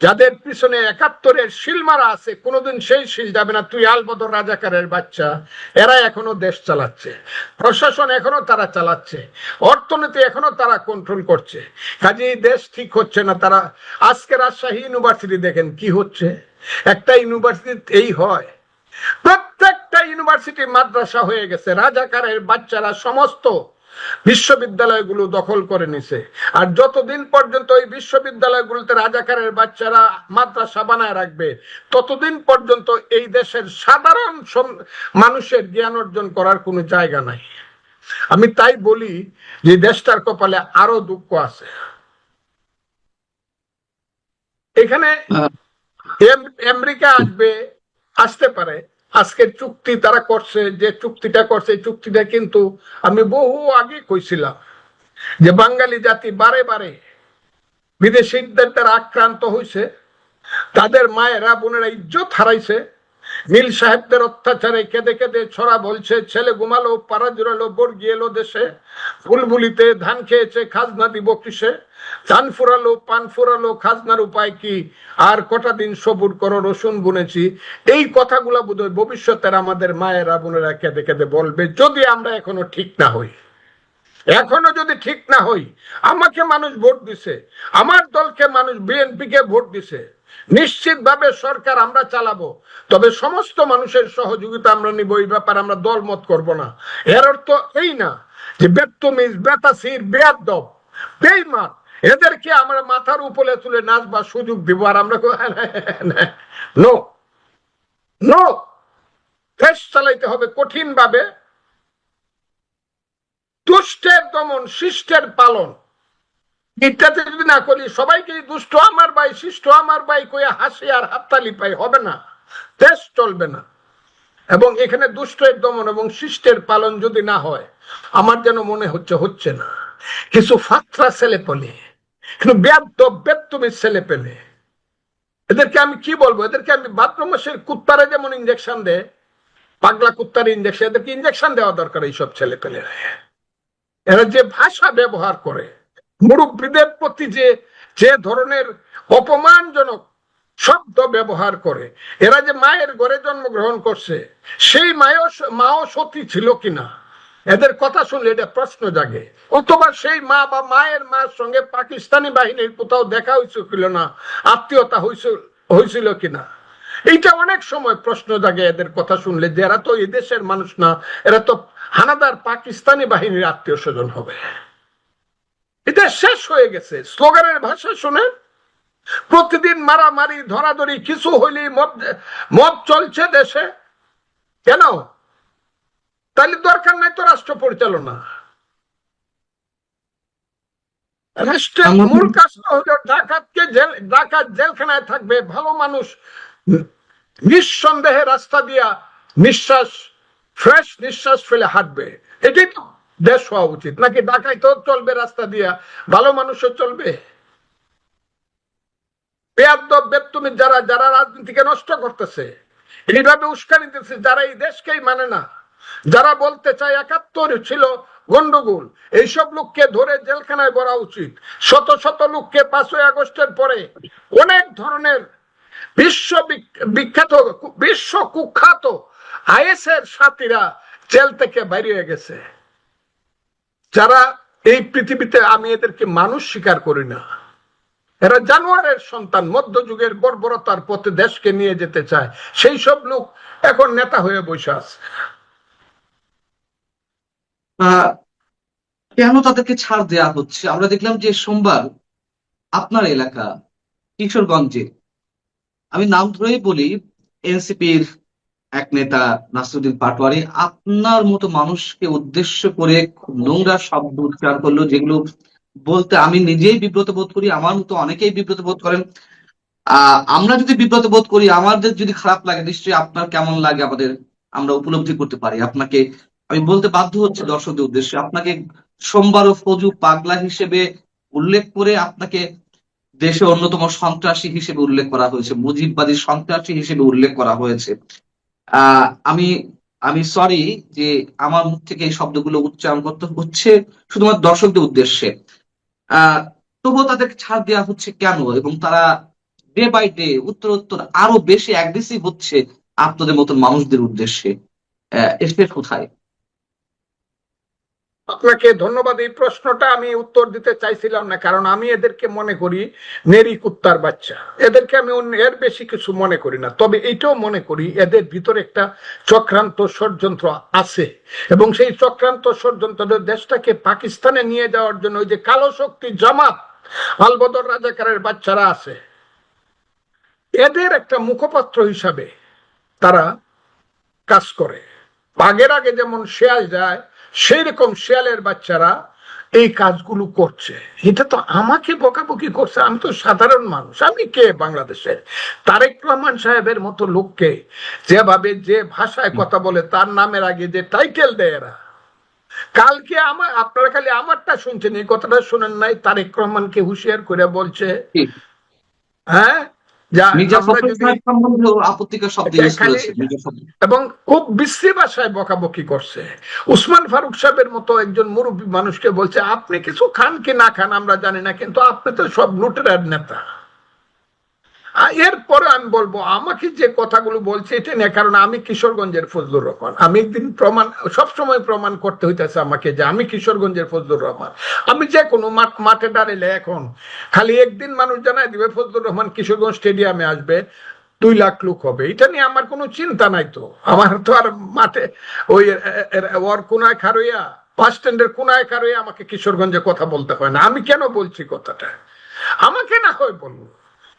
যাদের পিছনে 71-এর শিল মারা আছে, কোনোদিন সেই শিল যাবে না। তুই আলবদর রাজাকারের বাচ্চা, এরা এখনো দেশ চালাচ্ছে, প্রশাসন এখনো তারা চালাচ্ছে, অর্থনীতি এখনো তারা কন্ট্রোল করছে। কাজেই দেশ ঠিক হচ্ছে না। তারা আজকে রাজশাহী ইউনিভার্সিটি দেখেন কি হচ্ছে, একটা ইউনিভার্সিটি এই হয়, প্রত্যেকটা ইউনিভার্সিটি মাদ্রাসা হয়ে গেছে। রাজাকারের বাচ্চারা সমস্ত বিশ্ববিদ্যালয়গুলো দখল করে নিছে। আর যতদিন পর্যন্ত ওই বিশ্ববিদ্যালয়গুলোতে রাজাকারের বাচ্চারা মাদ্রাসা বানায় রাখবে, ততদিন পর্যন্ত এই দেশের সাধারণ মানুষের জ্ঞান অর্জন করার কোনো জায়গা নাই। আমি তাই বলি যে দেশটার কপালে আরো দুঃখ আছে। এখানে আমেরিকা আসতে পারে। আজকের চুক্তি তারা করছে, যে চুক্তিটা করছে, এই চুক্তিটা কিন্তু আমি বহু আগে কইছিলাম যে বাঙালি জাতি বারে বারে বিদেশিদের দ্বারা আক্রান্ত হয়েছে, তাদের মায়েরা বোনেরা ইজ্জত হারাইছে। মিল সাহেবদের অত্যাচারে কেঁদে কেঁদে ছড়া বলছে, ছেলে ঘুমালো, পাড়া জুড়ালো, বর্গি এলো দেশে, ফুলবুলিতে ধান খেয়েছে, খাজনা দিব কিসে, ধান ফুরালো, পান ফুরালো, খাজনার উপায় কি, আর কটা দিন সবুর করো, রসুন বুনেছি। এই কথাগুলা বোধহয় ভবিষ্যতের আমাদের মায়েরা বোনেরা কেঁদে কেঁদে বলবে, যদি আমরা এখনো ঠিক না হই। এখনো যদি ঠিক না হই, আমাকে মানুষ ভোট দিছে, আমার দলকে মানুষ বিএনপি কে ভোট দিছে, নিশ্চিতভাবে সরকার আমরা চালাবো, তবে সমস্ত মানুষের সহযোগিতা আমরা নিব। এই ব্যাপারে আমরা দলমত করব না। এর অর্থ এই না যে বেত্তমিজ, বেতাসির, বেয়াদব, বেঈমান এদেরকে আমরা মাথার উপরে তুলে নাচবার সুযোগ দিব আর আমরা নো নো। দেশ চালাইতে হবে কঠিন ভাবে, দুষ্টের দমন, শিষ্টের পালন। এটাতে যদি না করি, সবাইকে দুষ্ট আমার ভাই, শিষ্ট আমার ভাই কইয়া হাসি আর হাততালি পাই, হবে না, দেশ চলবে না। এবং এখানে দুষ্টের দমন এবং শিষ্টের পালন যদি না হয়, আমার যেন মনে হচ্ছে না। কিছু ফাত্রা ছেলে পেলে, কিন্তু বেত্তমিজ ছেলে পেলে, এদেরকে আমি কি বলবো, এদেরকে আমি ভাদ্র মাসের কুত্তারে যেমন ইঞ্জেকশন দেয়, পাগলা কুত্তার ইঞ্জেকশন, এদেরকে ইঞ্জেকশন দেওয়া দরকার। এইসব ছেলে পেলে এরা যে ভাষা ব্যবহার করে, মুরব্বীদের প্রতি যে ধরনের অপমানজনক শব্দ ব্যবহার করে, এরা যে মায়ের ঘরে জন্মগ্রহণ করছে, সেই মাও সতী ছিল কিনা, এদের কথা শুনলে এটা প্রশ্ন জাগে। অথবা সেই মা বা মায়ের মার সঙ্গে পাকিস্তানি বাহিনীর কোথাও দেখা হয়েছিল না, আত্মীয়তা হয়েছিল কিনা, এইটা অনেক সময় প্রশ্ন জাগে এদের কথা শুনলে, যে এরা তো এই দেশের মানুষ না, এরা তো হানাদার পাকিস্তানি বাহিনীর আত্মীয় স্বজন হবে। এটা শেষ হয়ে গেছে। স্লোগানের ভাষা শুনে প্রতিদিন মারামারি, ধরাধরি, কিছু হইলেই মব চলছে দেশে। কেন? তাহলে দরকার নাই তো রাষ্ট্র পরিচালনা। রাষ্ট্রের মূল কাজটা হলো ডাকাত জেলখানায় থাকবে, ভালো মানুষ নিঃসন্দেহে রাস্তা দিয়া ফ্রেশ নিঃশ্বাস ফেলে হাঁটবে। এটাই তো দেশ হওয়া উচিত, নাকি ডাকাই তো চলবে রাস্তা দিয়া, ভালো মানুষও চলবে? বেয়াদব, বেত্তমিজ যারা রাজনীতিকে নষ্ট করতেছে, এইভাবে উস্কানি দিতেছে, যারা এই দেশকেই মানে না, যারা বলতে চায় 71 ছিল গন্ডগোল, এইসব লোককে ধরে জেলখানায় ভরা উচিত। শত শত লোককে 5ই আগস্টের পরে অনেক ধরনের বিশ্ব কুখ্যাত আইএসের সাথীরা জেল থেকে বাইরে হয়ে গেছে, যারা এই পৃথিবীতে, আমি এদেরকে মানুষ স্বীকার করি না, এরা জানোয়ারের সন্তান, মধ্যযুগের বর্বরতার পথে দেশকে নিয়ে যেতে চায়। সেই সব লোক এখন নেতা হয়ে বসে আছে। কেন তাদেরকে ছাড় দেওয়া হচ্ছে? আমরা দেখলাম যে সোমবার আপনার এলাকা কিশোরগঞ্জে, আমি নাম ধরেই বলি, এনসিপির এক নেতা নাসিরুদ্দিন পাটোয়ারি আপনার মতো মানুষকে উদ্দেশ্য করে খুব নোংরা শব্দ উচ্চার করলো, যেগুলো বলতে আমি নিজেই বিব্রত বোধ করি, আমার মতো অনেকেই বিব্রত বোধ করেন। আমরা যদি বিব্রত বোধ করি, আমাদের যদি খারাপ লাগে, নিশ্চয়ই আপনার কেমন লাগে আমাদের আমরা উপলব্ধি করতে পারি। আপনাকে আমি বলতে বাধ্য হচ্ছে দর্শকদের উদ্দেশ্যে, আপনাকে সোমবারও ফজু পাগলা হিসেবে উল্লেখ করে আপনাকে দেশে অন্যতম সন্ত্রাসী হিসেবে উল্লেখ করা হয়েছে, মুজিববাদী সন্ত্রাসী হিসেবে উল্লেখ করা হয়েছে। আমি আমি সরি যে আমার মুখ থেকে এই শব্দগুলো উচ্চারণ করতে হচ্ছে শুধুমাত্র দর্শকদের উদ্দেশ্যে। আহ তবুও তাদেরকে ছাড় দেওয়া হচ্ছে কেন, এবং তারা ডে বাই ডে উত্তরোত্তর আরো বেশি অ্যাগ্রেসিভ হচ্ছে আপনাদের মতন মানুষদের উদ্দেশ্যে? এর শেষ কোথায়? আপনাকে ধন্যবাদ। এই প্রশ্নটা আমি উত্তর দিতে চাইছিলাম না, কারণ আমি এদেরকে মনে করি নেরি কুত্তার বাচ্চা। এদেরকে আমি এর বেশি কিছু মনে করি না। তবে এইটাও মনে করি এদের ভিতরে একটা চক্রান্ত ষড়যন্ত্র আছে, এবং সেই চক্রান্ত ষড়যন্ত্র দেশটাকে পাকিস্তানে নিয়ে যাওয়ার জন্য ওই যে কালো শক্তি জামাত আলবদর রাজাকারের বাচ্চারা আছে, এদের একটা মুখপাত্র হিসাবে তারা কাজ করে। বাঘের আগে যেমন শেয়াল যায়, সেই রকম শেয়ালের বাচ্চারা এই কাজগুলো করছে। এটা তো আমাকে বকাবকি করছে, আমি তো সাধারণ মানুষ, আমি কে বাংলাদেশের? তারেক রহমান সাহেবের মতো লোককে যেভাবে যে ভাষায় কথা বলে, তার নামের আগে যে টাইটেল দেয় এরা। কালকে আপনারা খালি আমারটা শুনছেন, এই কথাটা শুনেন নাই? তারেক রহমানকে হুঁশিয়ার করে বলছে, হ্যাঁ, মির্জা ফখরুল সাহেব সম্বন্ধেও আপত্তিকর শব্দ ইউজ করেছে এবং খুব বিশ্রী ভাষায় বকাবকি করছে। উসমান ফারুক সাহেবের মতো একজন মুরব্বী মানুষকে বলছে, আপনি কিছু খান কি না খান আমরা জানি না, কিন্তু আপনি তো সব লুটেরার নেতা। এরপরে আমি বলবো, আমাকে যে কথাগুলো বলছে এটা নিয়ে, কারণ আমি কিশোরগঞ্জের ফজলুর রহমান। আমি একদিন সবসময় প্রমাণ করতে হইতেছে আমাকে যে আমি কিশোরগঞ্জের ফজলুর রহমান। আমি যে কোনো মাঠে দাঁড়াইলে এখন খালি একদিন মানুষ জানাই দিবে ফজলুর রহমান কিশোরগঞ্জ স্টেডিয়ামে আসবে, 2 লাখ লোক হবে। এটা নিয়ে আমার কোনো চিন্তা নাই। তো আমার তো আর মাঠে ওই ওর কোনায় খারইয়া, বাস স্ট্যান্ডের কোনায় খারইয়া আমাকে কিশোরগঞ্জে কথা বলতে হয় না। আমি কেন বলছি কথাটা? আমাকে না হয় বলবো,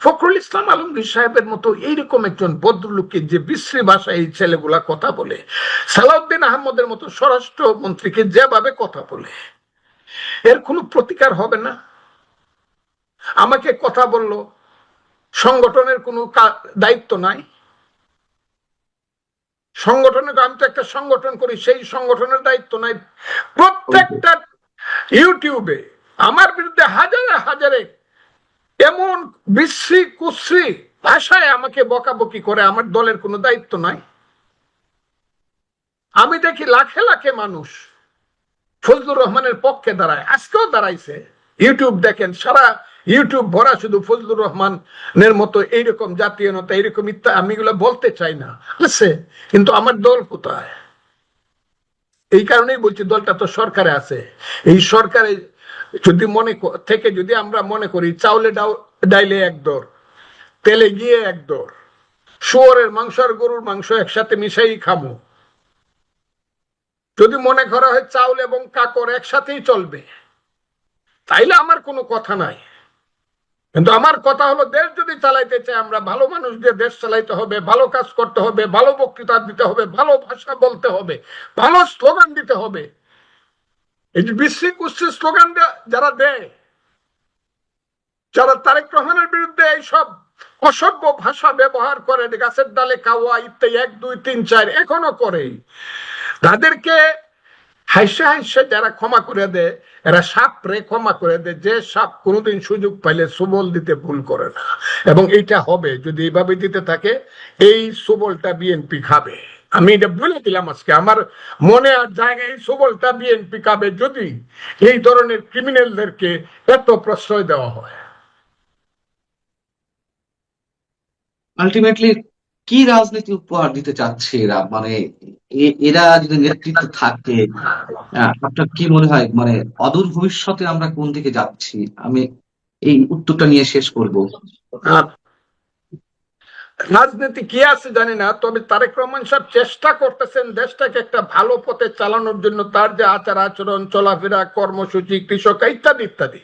ফখরুল ইসলাম আলমগীর সাহেবের মতো এইরকম একজন ভদ্রলোককে যে বিশ্রী ভাষায় এই ছেলেগুলা কথা বলে, সালাউদ্দিন আহমদের মতো স্বরাষ্ট্র মন্ত্রীকে যেভাবে কথা বলে, এর কোনো প্রতিকার হবে না? আমাকে কথা বললো, সংগঠনের কোনো দায়িত্ব নাই। সংগঠনের, আমি তো একটা সংগঠন করি, সেই সংগঠনের দায়িত্ব নাই। প্রত্যেকটা ইউটিউবে আমার বিরুদ্ধে হাজারে হাজারে এমন বিশ্রী কুশ্রী ভাষায় আমাকে বকাবকি করে, আমার দলের কোনো দায়িত্ব নাই? আমি দেখি লাখে লাখে মানুষ ফজলুর রহমানের পক্ষে দাঁড়ায়, আজকেও দাঁড়াইছে। ইউটিউব দেখেন, সারা ইউটিউব ভরা শুধু ফজলুর রহমানের মতো এইরকম জাতীয় নেতা, এইরকম ইত্যাদি। আমি এগুলো বলতে চাই না, আছে, কিন্তু আমার দল কোথায়? এই কারণেই বলছি, দলটা তো সরকারে আছে। এই সরকারে যদি যদি আমরা মনে করি চাউলে ডাইলে এক দর, তেলে গিয়ে এক দর, শুয়োরের মাংস আর গরুর মাংস একসাথে মিশাই খামো, যদি মনে করা হয় চাউল এবং কাকর একসাথেই চলবে, তাইলে আমার কোনো কথা নাই। কিন্তু আমার কথা হলো, দেশ যদি চালাইতে চাই আমরা, ভালো মানুষ দিয়ে দেশ চালাইতে হবে, ভালো কাজ করতে হবে, ভালো বক্তৃতা দিতে হবে, ভালো ভাষা বলতে হবে, ভালো স্লোগান দিতে হবে। এই যে বিশ্রী কুশ্রী স্লোগান যারা দেয়, যারা তারেক রহমানের বিরুদ্ধে এইসব অসভ্য ভাষা ব্যবহার করে, গাছের ডালে কাওয়া ইত্যাদি 1 2 3 4 এখনো করে, তাদেরকে হাইসে হাইসে যারা ক্ষমা করে দেয়, এরা সাপ রে ক্ষমা করে দেয়। যে সাপ কোনোদিন সুযোগ পাইলে সুবল দিতে ভুল করে না, এবং এইটা হবে। যদি এইভাবে দিতে থাকে, এই সুবলটা বিএনপি খাবে। আমি এটা বলে দিলাম আজকে, আমার মনে আর জায়গায় এই সুবলটা বিএনপি খাবে যদি এই ধরনের ক্রিমিনালদেরকে এত প্রশ্রয় দেওয়া হয়। আলটিমেটলি কি রাজনীতি উপহার দিতে চাচ্ছে এরা? মানে এরা যদি নেতৃত্ব থাকে, আপনার কি মনে হয় মানে অদূর ভবিষ্যতে আমরা কোন দিকে যাচ্ছি? আমি এই উত্তরটা নিয়ে শেষ করব। রাজনীতি কি আছে জানি না, তবে তারেক রহমান সাহেব চেষ্টা করতেছেন দেশটাকে একটা ভালো পথে চালানোর জন্য। তার যে আচার আচরণ, চলাফেরা, কর্মসূচি, কৃষক ইত্যাদি ইত্যাদি,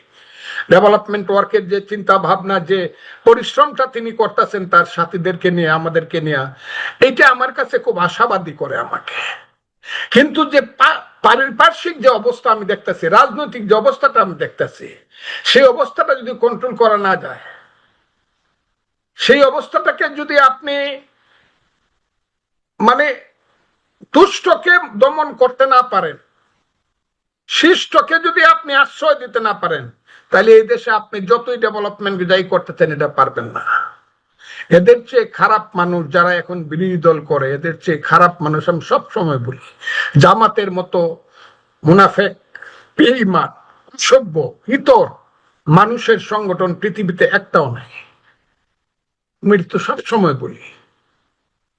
ডেভেলপমেন্ট ওয়ার্কের যে চিন্তা ভাবনা, যে পরিশ্রমটা তিনি করতেছেন তার সাথীদেরকে নিয়ে, আমাদেরকে নিয়ে, এইটা আমার কাছে খুব আশাবাদী করে আমাকে। কিন্তু যে পারিপার্শ্বিক যে অবস্থা আমি দেখতেছি, রাজনৈতিক যে অবস্থাটা আমি দেখতেছি, সেই অবস্থাটা যদি কন্ট্রোল করা না যায়, সেই অবস্থাটাকে যদি আপনি মানে দুষ্টকে দমন করতে না পারেন, শিষ্টকে যদি আপনি আশ্রয় দিতে না পারেন, তাহলে এই দেশে আপনি যতই ডেভেলপমেন্ট যাই করতে চান এটা পারবেন না। এদের চেয়ে খারাপ মানুষ যারা এখন বিরোধী দল করে, এদের চেয়ে খারাপ মানুষ আমি সব সময় বলি, জামাতের মতো মুনাফেক, বেঈমান, অসভ্য, ইতর মানুষের সংগঠন পৃথিবীতে একটাও নাই। আমি তো সব সময় বলি,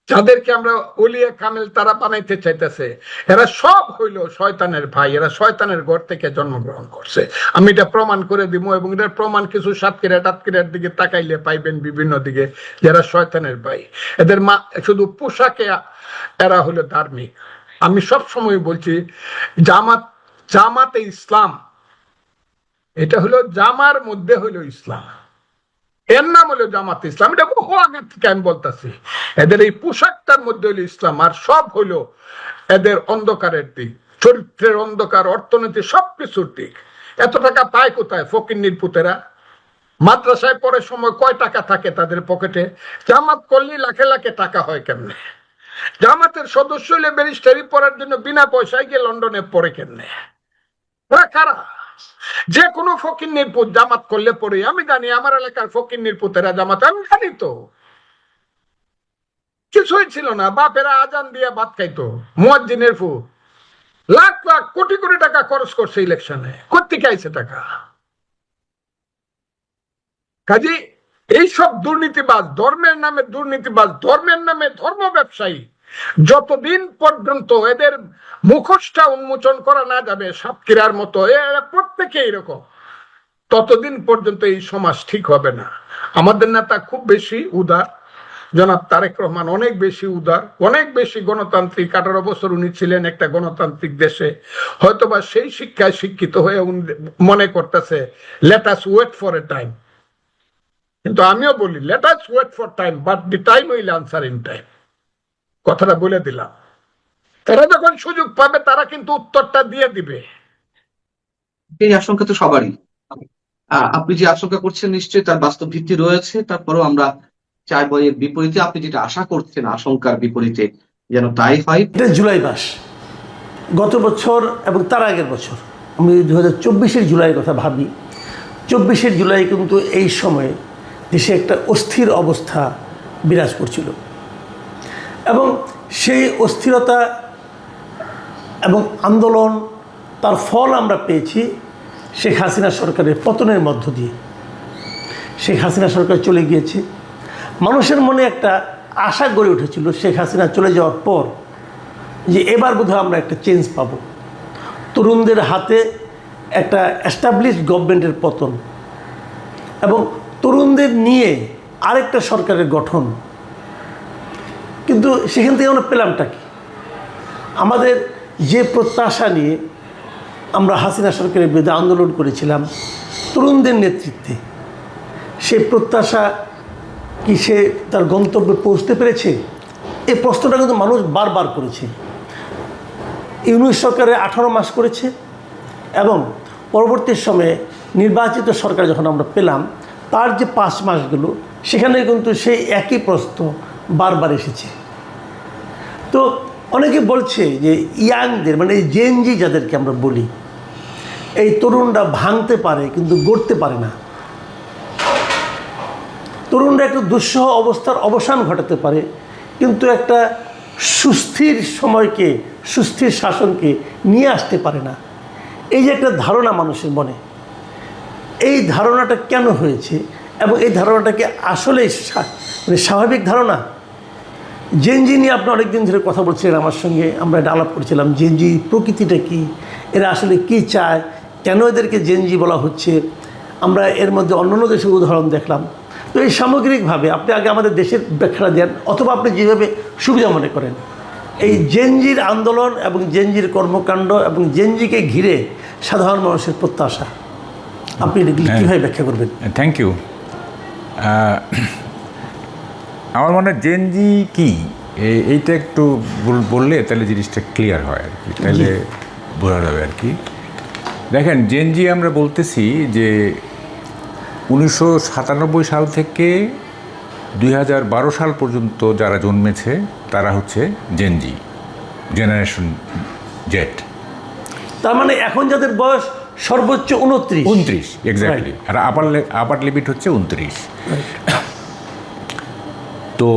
যাদেরকে আমরা ওলিয়া কামেল তারা বানাইতে চাইতেছে, এরা সব হইল শয়তানের ভাই, এরা শয়তানের ঘর থেকে জন্মগ্রহণ করছে। আমি এটা প্রমাণ করে দিব, এবং এটার প্রমাণ কিছু সাতক্ষীরা টাতক্ষীরার দিকে তাকাইলে পাইবেন বিভিন্ন দিকে, যারা শয়তানের ভাই। এদের মা শুধু পোশাকে এরা হলো ধার্মিক। আমি সব সময় বলছি, জামাতে ইসলাম, এটা হলো জামার মধ্যে হইলো ইসলাম, এর নাম হলো জামাত ইসলাম। এটা বহু আগের থেকে আমি বলতেছি, এদের এই পোশাকটার মধ্যে হলো ইসলাম, আর সব হইলো এদের অন্ধকারের দিক, চরিত্রের অন্ধকার, অর্থনীতি, সবকিছুর দিক। এত টাকা পায় কোথায় ফকিন্নির পুতেরা? মাদ্রাসায় পড়ার সময় কয় টাকা থাকে তাদের পকেটে? জামাত করলে লাখে লাখে টাকা হয় কেমনে? জামাতের সদস্য হলে ব্যারিস্টারি পড়ার জন্য বিনা পয়সায় গিয়ে লন্ডনে পড়ে কেমনে? কারা? যে কোনো ফকিন্নির পুত জামাত করলে পড়ে। আমি জানি আমার এলাকার ফকিন্নির পুতেরা জামাত, আমি জানি তো। কিছুই ছিল না, বাপেরা আজান দিয়ে ভাত খাইতো, মুয়াজ্জিনের পুত লাখ লাখ কোটি কোটি টাকা খরচ করছে ইলেকশনে, কোত্থেকে আইছে টাকা? কাজে এইসব দুর্নীতিবাজ, ধর্মের নামে দুর্নীতিবাজ, ধর্মের নামে ধর্ম ব্যবসায়ী, যতদিন পর্যন্ত এদের মুখোশটা উন্মোচন করা না যাবে সাতক্ষীরার মতো, এরা প্রত্যেকে এরকম, ততদিন পর্যন্ত এই সমাজ ঠিক হবে না। আমাদের নেতা খুব বেশি উদার, জনাব তারেক রহমান অনেক বেশি উদার, অনেক বেশি গণতান্ত্রিক। 18 বছর উনি ছিলেন একটা গণতান্ত্রিক দেশে, হয়তোবা সেই শিক্ষায় শিক্ষিত হয়ে উনি মনে করতেছে let us wait for a time. কিন্তু আমিও বলি let us wait for time, but the time will answer in time. কথাটা বলে দিলাম, তারা যখন সুযোগ পাবে তারা কিন্তু উত্তরটা দিয়ে দিবে। এই আশঙ্কা তো সবারই। আপনি যে আশঙ্কা করছেন নিশ্চয়ই তার বাস্তব ভিত্তি রয়েছে, তারপরেও আমরা চাইবো এর বিপরীতে, আপনি যেটা আশা করছেন আশঙ্কার বিপরীতে যেন তাই হয়। এটা জুলাই মাস, গত বছর এবং তার আগের বছর, আমি 2024-এর জুলাইয়ের কথা ভাবি, 24-এর জুলাই কিন্তু এই সময়ে দেশে একটা অস্থির অবস্থা বিরাজ করছিল, এবং সেই অস্থিরতা এবং আন্দোলন, তার ফল আমরা পেয়েছি শেখ হাসিনা সরকারের পতনের মধ্য দিয়ে। শেখ হাসিনা সরকার চলে গিয়েছে, মানুষের মনে একটা আশা গড়ে উঠেছিল শেখ হাসিনা চলে যাওয়ার পর যে এবার বোধহয় আমরা একটা চেঞ্জ পাব। তরুণদের হাতে একটা এস্টাবলিশড গভর্নমেন্টের পতন, এবং তরুণদের নিয়ে আরেকটা সরকারের গঠন। কিন্তু সেখান থেকে আমরা পেলামটা কি? আমাদের যে প্রত্যাশা নিয়ে আমরা হাসিনা সরকারের বিরুদ্ধে আন্দোলন করেছিলাম তরুণদের নেতৃত্বে, সেই প্রত্যাশা কি সে তার গন্তব্যে পৌঁছতে পেরেছে? এই প্রশ্নটা কিন্তু মানুষ বারবার করেছে। ইউনূস সরকারে 18 মাস করেছে, এবং পরবর্তী সময়ে নির্বাচিত সরকার যখন আমরা পেলাম তার যে 5 মাসগুলো, সেখানে কিন্তু সেই একই প্রশ্ন বারবার এসেছে। তো অনেকে বলছে যে ইয়াংদের, মানে জেনজি যাদেরকে আমরা বলি, এই তরুণরা ভাঙতে পারে কিন্তু গড়তে পারে না। তরুণরা একটু দুঃসহ অবস্থার অবসান ঘটাতে পারে, কিন্তু একটা সুস্থির সময়কে, সুস্থির শাসনকে নিয়ে আসতে পারে না। এই যে একটা ধারণা মানুষের মনে, এই ধারণাটা কেন হয়েছে, এবং এই ধারণাটাকে আসলে মানে স্বাভাবিক ধারণা? জেনজি নিয়ে আপনি অনেকদিন ধরে কথা বলছিলেন আমার সঙ্গে, আমরা এটা আলাপ করছিলাম জেনজি প্রকৃতিটা কি, এরা আসলে কি চায়, কেন এদেরকে জেনজি বলা হচ্ছে। আমরা এর মধ্যে অন্যান্য দেশের উদাহরণ দেখলাম। তো এই সামগ্রিকভাবে আপনি আগে আমাদের দেশের ব্যাখ্যা দেন, অথবা আপনি যেভাবে সুবিধা মনে করেন, এই জেনজির আন্দোলন এবং জেনজির কর্মকাণ্ড এবং জেনজিকে ঘিরে সাধারণ মানুষের প্রত্যাশা, আপনি কীভাবে ব্যাখ্যা করবেন? Thank you. আমার মনে হয় জেনজি কি, এইটা একটু বললে তাহলে জিনিসটা ক্লিয়ার হয় আর কি, তাহলে বোঝা যাবে আর কি। দেখেন, জেনজি আমরা বলতেছি যে 1997 সাল থেকে 2012 সাল পর্যন্ত যারা জন্মেছে তারা হচ্ছে জেনজি, জেনারেশন জেড। তার মানে এখন যাদের বয়স সর্বোচ্চ 29 এক্স্যাক্টলি, আর আপার লিমিট হচ্ছে 29। তো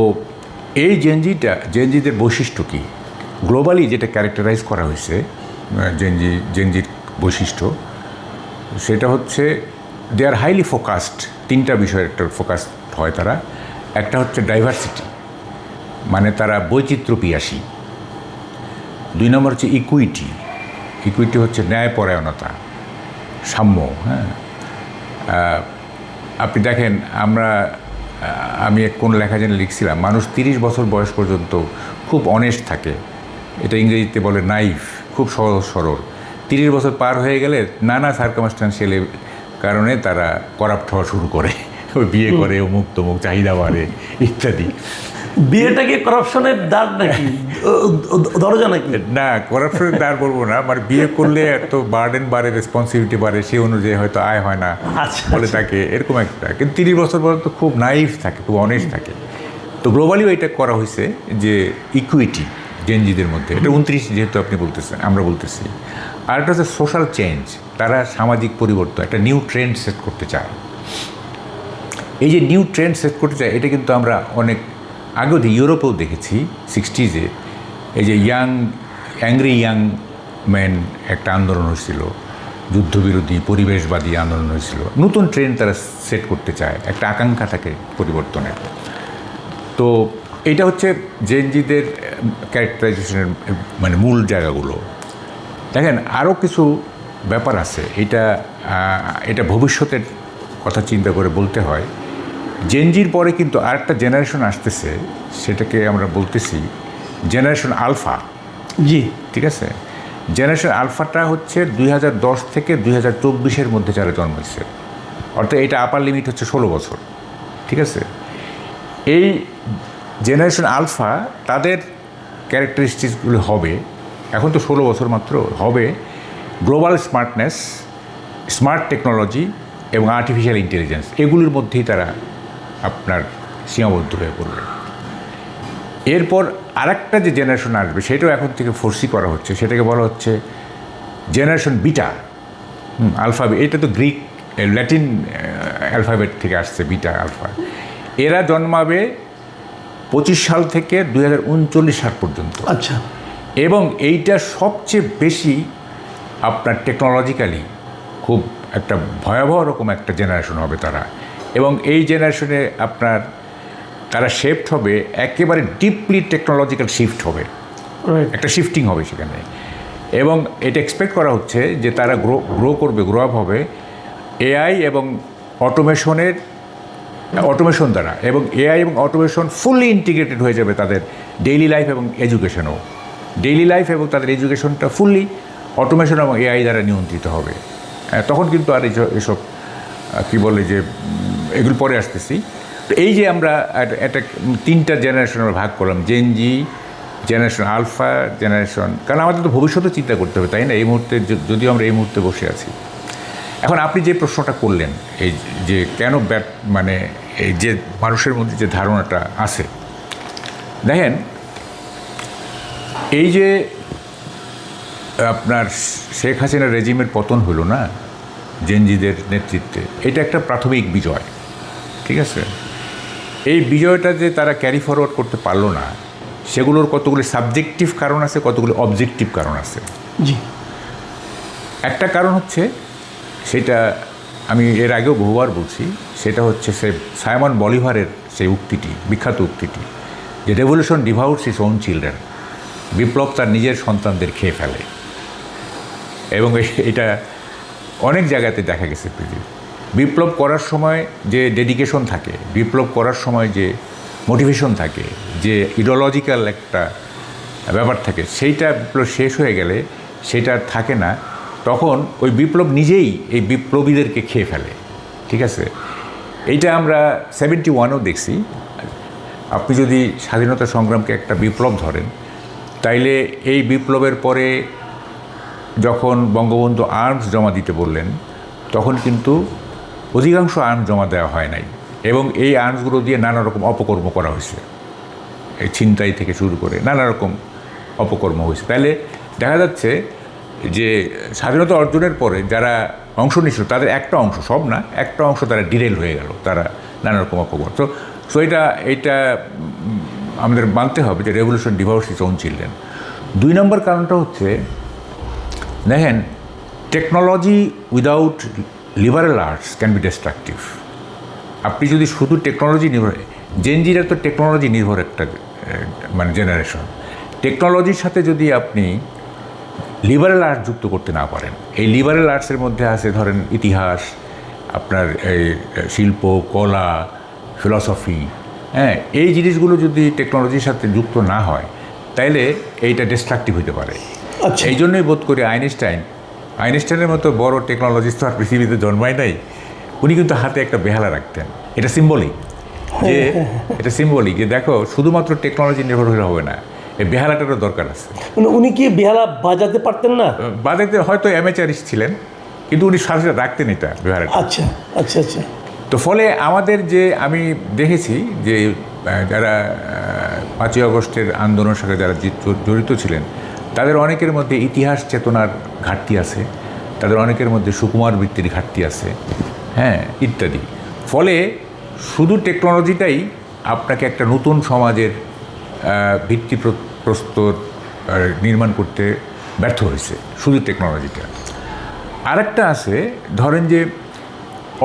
এই জেনজিদের বৈশিষ্ট্য কি, গ্লোবালি যেটা ক্যারেক্টারাইজ করা হয়েছে জেনজির বৈশিষ্ট্য, সেটা হচ্ছে দে আর হাইলি ফোকাসড। 3টা বিষয়ের একটা ফোকাস হয় তারা। একটা হচ্ছে ডাইভার্সিটি, মানে তারা বৈচিত্র্য পিয়াসী। 2 নম্বর হচ্ছে ইকুইটি হচ্ছে ন্যায়পরায়ণতা, সাম্য। হ্যাঁ, আপনি দেখেন আমি কোন লেখা জেনে লিখছিলাম, মানুষ 30 বছর বয়স পর্যন্ত খুব অনেস্ট থাকে, এটা ইংরেজিতে বলে নাইভ, খুব সহজ সরল। 30 বছর পার হয়ে গেলে নানা সার্কামস্ট্যান্সিয়াল কারণে তারা করাপ্ট হওয়া শুরু করে, বিয়ে করে, অমুক তমুক, চাহিদা বাড়ে ইত্যাদি। বিয়েটা কি করাপশনের দ্বার নাকি, দরজা নাকি? না, করাপশনের দ্বার বলবো না, মানে বিয়ে করলে এত বার্ডেন বাড়ে, রেসপন্সিবিলিটি বাড়ে, সেই অনুযায়ী হয়তো আয় হয় না বলে তাকে এরকম একটা। কিন্তু 30 বছর পর্যন্ত খুব নাইভ থাকে, খুব অনেস্ট থাকে। তো গ্লোবালিও এটা করা হয়েছে যে ইকুইটি জেনজিদের মধ্যে, এটা 29 যেহেতু আপনি বলতেছেন, আমরা বলতেছি। আর একটা হচ্ছে সোশ্যাল চেঞ্জ, তারা সামাজিক পরিবর্তন, একটা নিউ ট্রেন্ড সেট করতে চায়। এই যে নিউ ট্রেন্ড সেট করতে চায়, এটা কিন্তু আমরা অনেক আগেও ইউরোপেও দেখেছি 60s। এই যে অ্যাংরি ইয়াং ম্যান একটা আন্দোলন হয়েছিল, যুদ্ধবিরোধী পরিবেশবাদী আন্দোলন হয়েছিল। নতুন ট্রেন্ড তারা সেট করতে চায়, একটা আকাঙ্ক্ষা থাকে পরিবর্তনের। তো এটা হচ্ছে জেনজিদের ক্যারেক্টারাইজেশনের মানে মূল জায়গাগুলো। দেখেন আরও কিছু ব্যাপার আছে, এটা ভবিষ্যতের কথা চিন্তা করে বলতে হয়। জেনজির পরে কিন্তু আরেকটা জেনারেশন আসতেছে, সেটাকে আমরা বলতেছি জেনারেশন আলফা। জি, ঠিক আছে। জেনারেশন আলফাটা হচ্ছে 2010 থেকে 2024-এর মধ্যে যারা জন্মেছে, অর্থাৎ এটা আপার লিমিট হচ্ছে 16 বছর। ঠিক আছে। এই জেনারেশন আলফা, তাদের ক্যারেক্টারিস্টিক্সগুলো হবে, এখন তো 16 বছর মাত্র, হবে গ্লোবাল স্মার্টনেস, স্মার্ট টেকনোলজি এবং আর্টিফিশিয়াল ইন্টেলিজেন্স, এগুলির মধ্যেই তারা আপনার সীমাবদ্ধ হয়ে পড়বে। এরপর আরেকটা যে জেনারেশন আসবে, সেটাও এখন থেকে ফোর্সি করা হচ্ছে, সেটাকে বলা হচ্ছে জেনারেশন বিটা। আলফা, এটা তো গ্রিক ল্যাটিন অ্যালফাবেট থেকে আসছে, বিটা আলফা। এরা জন্মাবে 25 সাল থেকে 2039 সাল পর্যন্ত। আচ্ছা। এবং এইটা সবচেয়ে বেশি আপনার টেকনোলজিক্যালি খুব একটা ভয়াবহ রকম একটা জেনারেশন হবে তারা। এবং এই জেনারেশনে তারা শিফট হবে, একেবারে ডিপলি টেকনোলজিক্যাল শিফট হবে, একটা শিফটিং হবে সেখানে। এবং এটা এক্সপেক্ট করা হচ্ছে যে তারা গ্রো আপ হবে এআই এবং অটোমেশন দ্বারা, এবং এআই এবং অটোমেশন ফুললি ইন্টিগ্রেটেড হয়ে যাবে তাদের ডেইলি লাইফ এবং এডুকেশনও। ডেইলি লাইফ এবং তাদের এডুকেশনটা ফুললি অটোমেশন এবং এআই দ্বারা নিয়ন্ত্রিত হবে। তখন কিন্তু আর এসব কী বলে যে এগুলো পরে আসতেছি। তো এই যে আমরা একটা 3টা জেনারেশন আমরা ভাগ করলাম, জেনজি, জেনারেশন আলফা, জেনারেশন, কারণ আমাদের তো ভবিষ্যতে চিন্তা করতে হবে, তাই না? এই মুহূর্তে যদিও আমরা এই মুহূর্তে বসে আছি। এখন আপনি যে প্রশ্নটা করলেন, এই যে কেন মানে এই যে মানুষের মধ্যে যে ধারণাটা আছে, দেখেন এই যে আপনার শেখ হাসিনা রেজিমের পতন হলো না জেনজিদের নেতৃত্বে, এটা একটা প্রাথমিক বিজয়। ঠিক আছে। এই বিজয়টা যে তারা ক্যারি ফরওয়ার্ড করতে পারলো না, সেগুলোর কতগুলি সাবজেক্টিভ কারণ আছে, কতগুলি অবজেক্টিভ কারণ আছে। জি। একটা কারণ হচ্ছে, সেটা আমি এর আগেও বহুবার বলছি, সেটা হচ্ছে সাইমন বলিভারের সেই উক্তিটি, বিখ্যাত উক্তিটি, যে revolution devours its own children, বিপ্লব তার নিজের সন্তানদের খেয়ে ফেলে। এবং এটা অনেক জায়গাতে দেখা গেছে পৃথিবী। বিপ্লব করার সময় যে ডেডিকেশন থাকে, বিপ্লব করার সময় যে মোটিভেশন থাকে, যে ইডিওলজিক্যাল একটা ব্যাপার থাকে, সেইটা বিপ্লব শেষ হয়ে গেলে সেটা থাকে না, তখন ওই বিপ্লব নিজেই এই বিপ্লবীদেরকে খেয়ে ফেলে। ঠিক আছে। এইটা আমরা 71-ও দেখছি। আপনি যদি স্বাধীনতা সংগ্রামকে একটা বিপ্লব ধরেন, তাইলে এই বিপ্লবের পরে যখন বঙ্গবন্ধু আর্মস জমা দিতে বললেন, তখন কিন্তু অধিকাংশ আর্মস জমা দেওয়া হয় নাই। এবং এই আর্মসগুলো দিয়ে নানা রকম অপকর্ম করা হয়েছে, এই ছিনতাই থেকে শুরু করে নানা রকম অপকর্ম হয়েছে। তাহলে দেখা যাচ্ছে যে স্বাধীনতা অর্জনের পরে যারা অংশ নিয়েছিল তাদের একটা অংশ, সব না, একটা অংশ তারা ডিরেল হয়ে গেল, তারা নানা রকম অপকর্ম। সো এটা আমাদের মানতে হবে যে revolution divorce is on children. 2 নম্বর কারণটা হচ্ছে, দেখেন, technology without liberal arts can be destructive. আপনি যদি শুধু টেকনোলজি নির্ভর, জেনজিরা তো টেকনোলজি নির্ভর একটা মানে জেনারেশন, টেকনোলজির সাথে যদি আপনি লিবারেল আর্টস যুক্ত করতে না পারেন, এই লিবারেল আর্টসের মধ্যে আছে ধরেন ইতিহাস, আপনার এই শিল্প, কলা, ফিলসফি, হ্যাঁ, এই জিনিসগুলো যদি টেকনোলজির সাথে যুক্ত না হয় তাইলে এইটা ডিস্ট্রাকটিভ হতে পারে। আচ্ছা। এই জন্যই বোধ করি আইনস্টাইনের মতো বড় টেকনোলজিস্ট তো আর পৃথিবীতে জন্মায় নাই, উনি কিন্তু হাতে একটা বেহালা রাখতেন। এটা সিম্বলিক যে দেখো শুধুমাত্র টেকনোলজি নির্ভর হলে হবে না, এই বেহালাটারও দরকার আছে। মানে উনি কি বেহালা বাজাতে পারতেন না? বাজাতে হয়তো অ্যামেচারিস্ট ছিলেন, কিন্তু উনি সাথে রাখতেন এটা বেহালাটা। আচ্ছা আচ্ছা আচ্ছা। তো ফলে আমাদের যে আমি দেখেছি যে যারা 5ই আগস্টের আন্দোলনের সাথে যারা জড়িত ছিলেন তাদের অনেকের মধ্যে ইতিহাস চেতনার ঘাটতি আছে, তাদের অনেকের মধ্যে সুকুমার বৃত্তির ঘাটতি আছে, হ্যাঁ, ইত্যাদি। ফলে শুধু টেকনোলজিটাই আপনাকে একটা নতুন সমাজের ভিত্তিপ্রস্তর নির্মাণ করতে ব্যর্থ হয়েছে, শুধু টেকনোলজিটা। আরেকটা আছে, ধরেন যে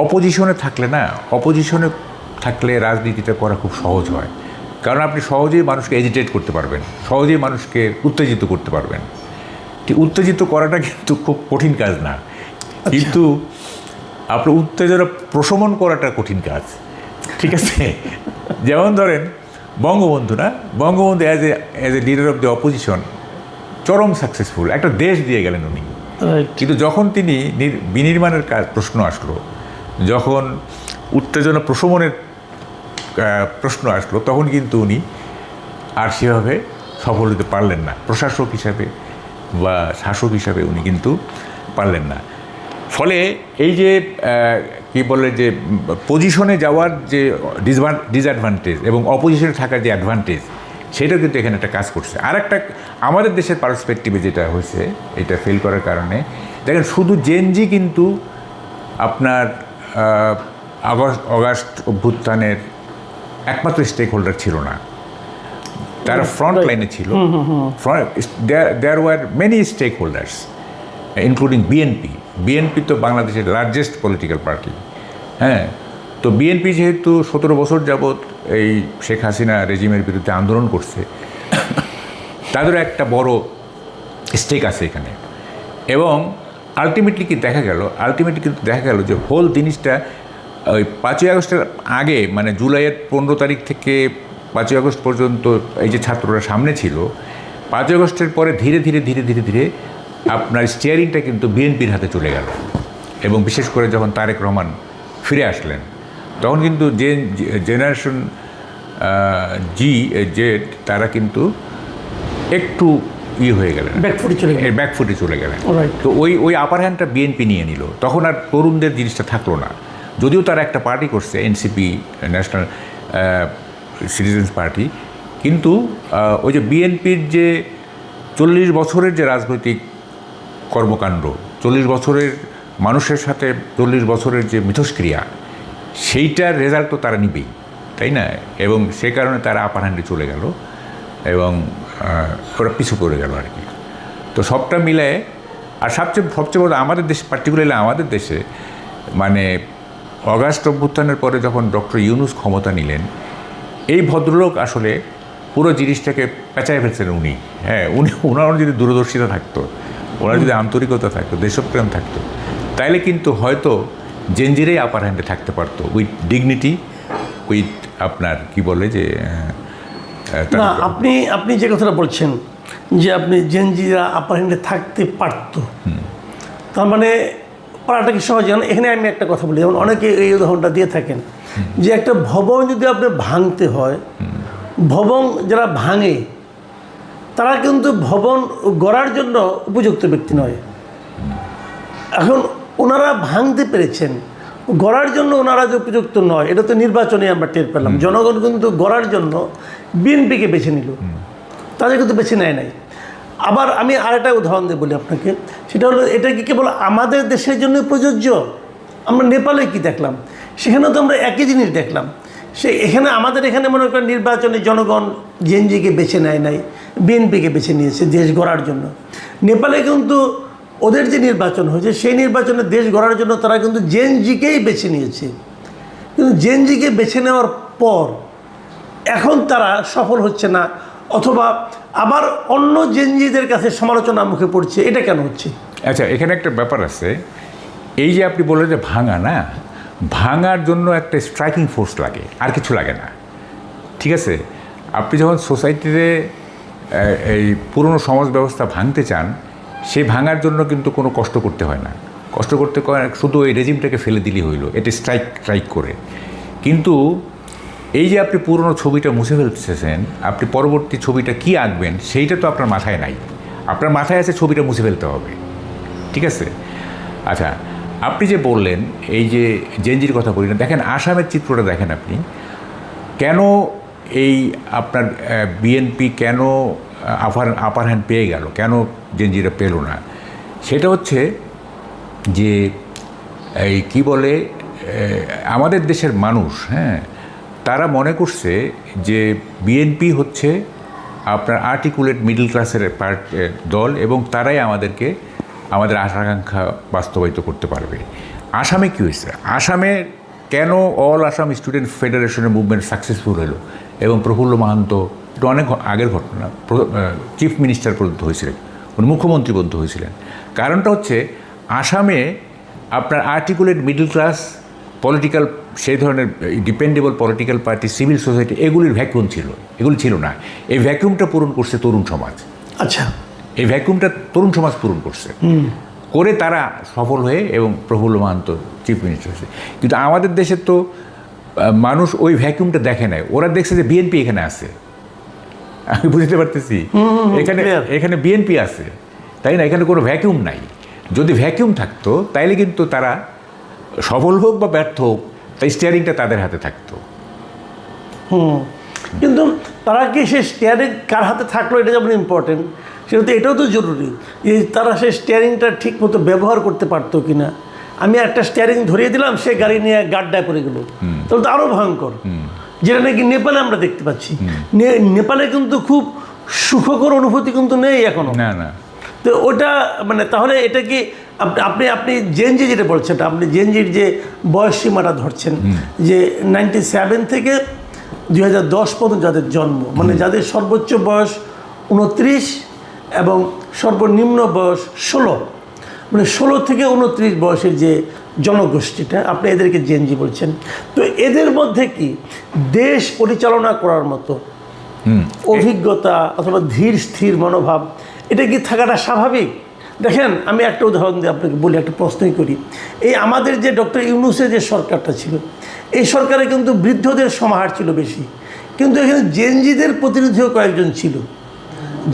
অপোজিশনে থাকলে রাজনীতিটা করা খুব সহজ হয়, কারণ আপনি সহজেই মানুষকে এজিটেট করতে পারবেন, সহজেই মানুষকে উত্তেজিত করতে পারবেন। উত্তেজিত করাটা কিন্তু খুব কঠিন কাজ না, কিন্তু আপনার উত্তেজনা প্রশমন করাটা কঠিন কাজ, ঠিক আছে? যেমন ধরেন Bangabandhu as a leader of the opposition চরম সাকসেসফুল, একটা দেশ দিয়ে গেলেন উনি। কিন্তু যখন তিনি বিনির্মাণের প্রশ্ন আসলো, যখন উত্তেজনা প্রশমনের প্রশ্ন আসলো, তখন কিন্তু উনি আর সেভাবে সফল হতে পারলেন না, প্রশাসক হিসাবে বা শাসক হিসাবে উনি কিন্তু পারলেন না। ফলে এই যে কি বলে যে পজিশনে যাওয়ার যে ডিসঅ্যাডভান্টেজ এবং অপোজিশনে থাকার যে অ্যাডভান্টেজ, সেটা কিন্তু এখানে একটা কাজ করছে। আর একটা আমাদের দেশের পার্সপেক্টিভে যেটা হয়েছে, এটা ফেল করার কারণে দেখেন শুধু জেনজি কিন্তু আপনার অগাস্ট অভ্যুত্থানের একমাত্র স্টেক হোল্ডার ছিল না, তারা ফ্রন্ট লাইনে ছিল। There were many stakeholders including BNP তো বাংলাদেশের লার্জেস্ট পলিটিক্যাল পার্টি, হ্যাঁ। তো বিএনপি যেহেতু 17 বছর যাবৎ এই শেখ হাসিনা রেজিমের বিরুদ্ধে আন্দোলন করছে, তাদের একটা বড় স্টেক আছে এখানে। এবং আলটিমেটলি কিন্তু দেখা গেল যে হোল জিনিসটা ওই 5ই আগস্টের আগে, মানে জুলাইয়ের 15 তারিখ থেকে 5ই আগস্ট পর্যন্ত এই যে ছাত্ররা সামনে ছিল, 5ই আগস্টের পরে ধীরে ধীরে আপনার স্টিয়ারিংটা কিন্তু বিএনপির হাতে চলে গেল। এবং বিশেষ করে যখন তারেক রহমান ফিরে আসলেন, তখন কিন্তু যে জেনারেশন জেড তারা কিন্তু একটু হয়ে গেলেন, ব্যাকফুটে চলে গেলেন। তো ওই আপার হ্যান্ডটা বিএনপি নিয়ে নিল, তখন আর তরুণদের জিনিসটা থাকলো না। যদিও তারা একটা পার্টি করছে, এনসিপি, ন্যাশনাল সিটিজেন্স পার্টি, কিন্তু ওই যে বিএনপির যে 40 বছরের যে রাজনৈতিক কর্মকাণ্ড, 40 বছরের মানুষের সাথে 40 বছরের যে মিথস্ক্রিয়া, সেইটার রেজাল্ট তো তারা নিবেই, তাই না? এবং সে কারণে তারা আপার হ্যান্ডে চলে গেল এবং ওরা পিছু পড়ে গেল আর কি। তো সবটা মিলে, আর সবচেয়ে বড় আমাদের দেশে, পার্টিকুলারলি আমাদের দেশে, মানে অগাস্ট অভ্যুত্থানের পরে যখন ডক্টর ইউনূস ক্ষমতা নিলেন, এই ভদ্রলোক আসলে পুরো জিনিসটাকে পেঁচায় ফেলছেন উনি। হ্যাঁ, ওনার যদি দূরদর্শিতা থাকতো, ওনার যদি আন্তরিকতা থাকতো, দেশপ্রেম থাকতো, তাইলে কিন্তু হয়তো জেনজিরাই আপার হ্যান্ডে থাকতে পারতো, উইথ ডিগনিটি, উইথ আপনার কি বলে যে না, আপনি যে কথাটা বলছেন যে আপনি জেনজিরা আপার হ্যান্ডে থাকতে পারতো, তার মানে পারাটা কি সহজ? এখানে আমি একটা কথা বলি, যেমন অনেকে এই উদাহরণটা দিয়ে থাকেন যে একটা ভবন যদি আপনি ভাঙতে হয়, ভবন যারা ভাঙে তারা কিন্তু ভবন গড়ার জন্য উপযুক্ত ব্যক্তি নয়। এখন ওনারা ভাঙতে পেরেছেন, গড়ার জন্য ওনারা যে উপযুক্ত নয়, এটা তো নির্বাচনে আমরা টের পেলাম। জনগণ কিন্তু গড়ার জন্য বিএনপিকে বেছে নিল, তাদের কিন্তু বেছে নেয় নাই। আবার আমি আরেকটা উদাহরণ দিয়ে বলি আপনাকে, সেটা হলো এটা কি কেবল আমাদের দেশের জন্য প্রযোজ্য? আমরা নেপালে কি দেখলাম, সেখানে তো আমরা একই জিনিস দেখলাম। এখানে আমাদের এখানে মনে করেন নির্বাচনে জনগণ জেএনজিকে বেছে নেয় নাই, বিএনপিকে বেছে নিয়েছে দেশ গড়ার জন্য। নেপালে কিন্তু ওদের যে নির্বাচন হয়েছে সেই নির্বাচনে দেশ গড়ার জন্য তারা কিন্তু জেএনজিকেই বেছে নিয়েছে। কিন্তু জেএনজিকে বেছে নেওয়ার পর এখন তারা সফল হচ্ছে না, অথবা আবার অন্য জেএনজিদের কাছে সমালোচনার মুখে পড়ছে। এটা কেন হচ্ছে? আচ্ছা, এখানে একটা ব্যাপার আছে। এই যে আপনি বললেন যে ভাঙা, না ভাঙার জন্য একটা স্ট্রাইকিং ফোর্স লাগে, আর কিছু লাগে না। ঠিক আছে, আপনি যখন সোসাইটিতে এই পুরনো সমাজ ব্যবস্থা ভাঙতে চান, সেই ভাঙার জন্য কিন্তু কোনো কষ্ট করতে হয় না। কষ্ট করতে শুধু ওই রেজিমটাকে ফেলে দিলেই হইল, এটা স্ট্রাইক করে। কিন্তু এই যে আপনি পুরনো ছবিটা মুছে ফেলতেছেন, আপনি পরবর্তী ছবিটা কি আঁকবেন সেইটা তো আপনার মাথায় নাই। আপনার মাথায় আছে ছবিটা মুছে ফেলতে হবে। ঠিক আছে, আচ্ছা, আপনি যে বললেন এই যে জেএনজির কথা বলি না, দেখেন আসামের চিত্রটা দেখেন আপনি। কেন এই আপনার বিএনপি কেন আপার হ্যান্ড পেয়ে গেল, কেন জেএনজিরা পেল না? সেটা হচ্ছে যে এই কি বলে, আমাদের দেশের মানুষ, হ্যাঁ, তারা মনে করছে যে বিএনপি হচ্ছে আপনার আর্টিকুলেট মিডল ক্লাসের দল, এবং তারাই আমাদের আশা আকাঙ্ক্ষা বাস্তবায়িত করতে পারবে। আসামে কী হয়েছে? আসামে কেন অল আসাম স্টুডেন্ট ফেডারেশনের মুভমেন্ট সাকসেসফুল হলো এবং প্রফুল্ল মাহান্ত, এটা অনেক আগের ঘটনা, চিফ মিনিস্টার পর্যন্ত হয়েছিলেন, উনি মুখ্যমন্ত্রী পর্যন্ত হয়েছিলেন। কারণটা হচ্ছে আসামে আপনার আর্টিকুলেট মিডল ক্লাস, পলিটিক্যাল, সেই ধরনের dependable political party, civil society, এগুলির ভ্যাকুয়াম ছিল, এগুলি ছিল না। এই ভ্যাকুয়ামটা পূরণ করছে তরুণ সমাজ। আচ্ছা, এই ভ্যাকুয়ামটা তরুণ সমাজ পূরণ করছে, করে তারা সফল হয়ে এবং প্রফুল্ল মাহান্ত চিফ মিনিস্টার হয়েছে। কিন্তু আমাদের দেশে তো মানুষ ওই ভ্যাকুয়ামটা দেখে নাই, ওরা দেখছে যে বিএনপি এখানে আছে। আমি বুঝতে পারতেছি, এখানে বিএনপি আছে, তাই না? এখানে কোনো ভ্যাকুয়াম নাই। যদি ভ্যাকুয়াম থাকতো তাইলে কিন্তু তারা সফল হোক বা ব্যর্থ হোক, তাই স্টিয়ারিংটা তাদের হাতে থাকতো। কিন্তু তারা কি সে স্টিয়ারিং কার হাতে থাকলো এটা যেমন ইম্পর্টেন্ট, সেটা তো এটাও তো জরুরি যে তারা সেই স্টিয়ারিংটা ঠিক মতো ব্যবহার করতে পারতো কি না। আমি একটা স্টিয়ারিং ধরিয়ে দিলাম, সে গাড়ি নিয়ে গাড্ডায় পড়ে গেল, তাহলে তো আরও ভয়ঙ্কর। যেটা নাকি নেপালে আমরা দেখতে পাচ্ছি। নেপালে কিন্তু খুব সুখকর অনুভূতি কিন্তু নেই এখনো। না না, তো ওটা মানে তাহলে এটা কি আপনি জেএনজি যেটা বলছেন, আপনি জেএনজির যে বয়স সীমাটা ধরছেন, যে 97 থেকে 2010 পর্যন্ত যাদের জন্ম, মানে যাদের সর্বোচ্চ বয়স 29 এবং সর্বনিম্ন বয়স 16, মানে 16 থেকে 29 বয়সের যে জনগোষ্ঠীটা, আপনি এদেরকে জেএনজি বলছেন। তো এদের মধ্যে কি দেশ পরিচালনা করার মতো অভিজ্ঞতা অথবা ধীর স্থির মনোভাব, এটা কি থাকাটা স্বাভাবিক? দেখেন, আমি একটা উদাহরণ দিয়ে আপনাকে বলি, একটা প্রশ্নই করি। এই আমাদের যে ডক্টর ইউনূসের যে সরকারটা ছিল, এই সরকারে কিন্তু বৃদ্ধদের সমাহার ছিল বেশি, কিন্তু এখানে জেএনজিদের প্রতিনিধিও কয়েকজন ছিল।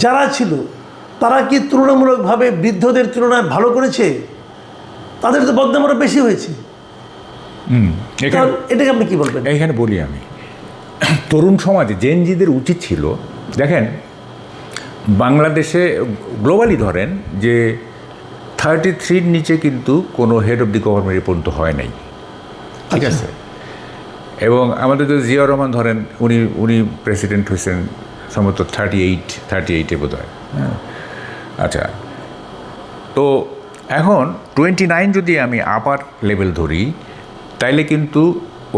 যারা ছিল তারা কি তুলনামূলকভাবে বৃদ্ধদের তুলনায় ভালো করেছে? তাদের তো বদনাম আরও বেশি হয়েছে। এটাকে আপনি কি বলবেন? এখানে বলি আমি, তরুণ সমাজে জেএনজিদের উচিত ছিল, দেখেন বাংলাদেশে গ্লোবালি ধরেন যে 33-র নিচে কিন্তু কোনো হেড অফ দি গভর্নমেন্ট পর্যন্ত হয় নাই। ঠিক আছে, এবং আমাদের যদি জিয়াউর রহমান ধরেন, উনি প্রেসিডেন্ট হয়েছেন সম্ভবত 38-এ বোধ হয়। হ্যাঁ, আচ্ছা, তো এখন 29 যদি আমি আপার লেভেল ধরি, তাইলে কিন্তু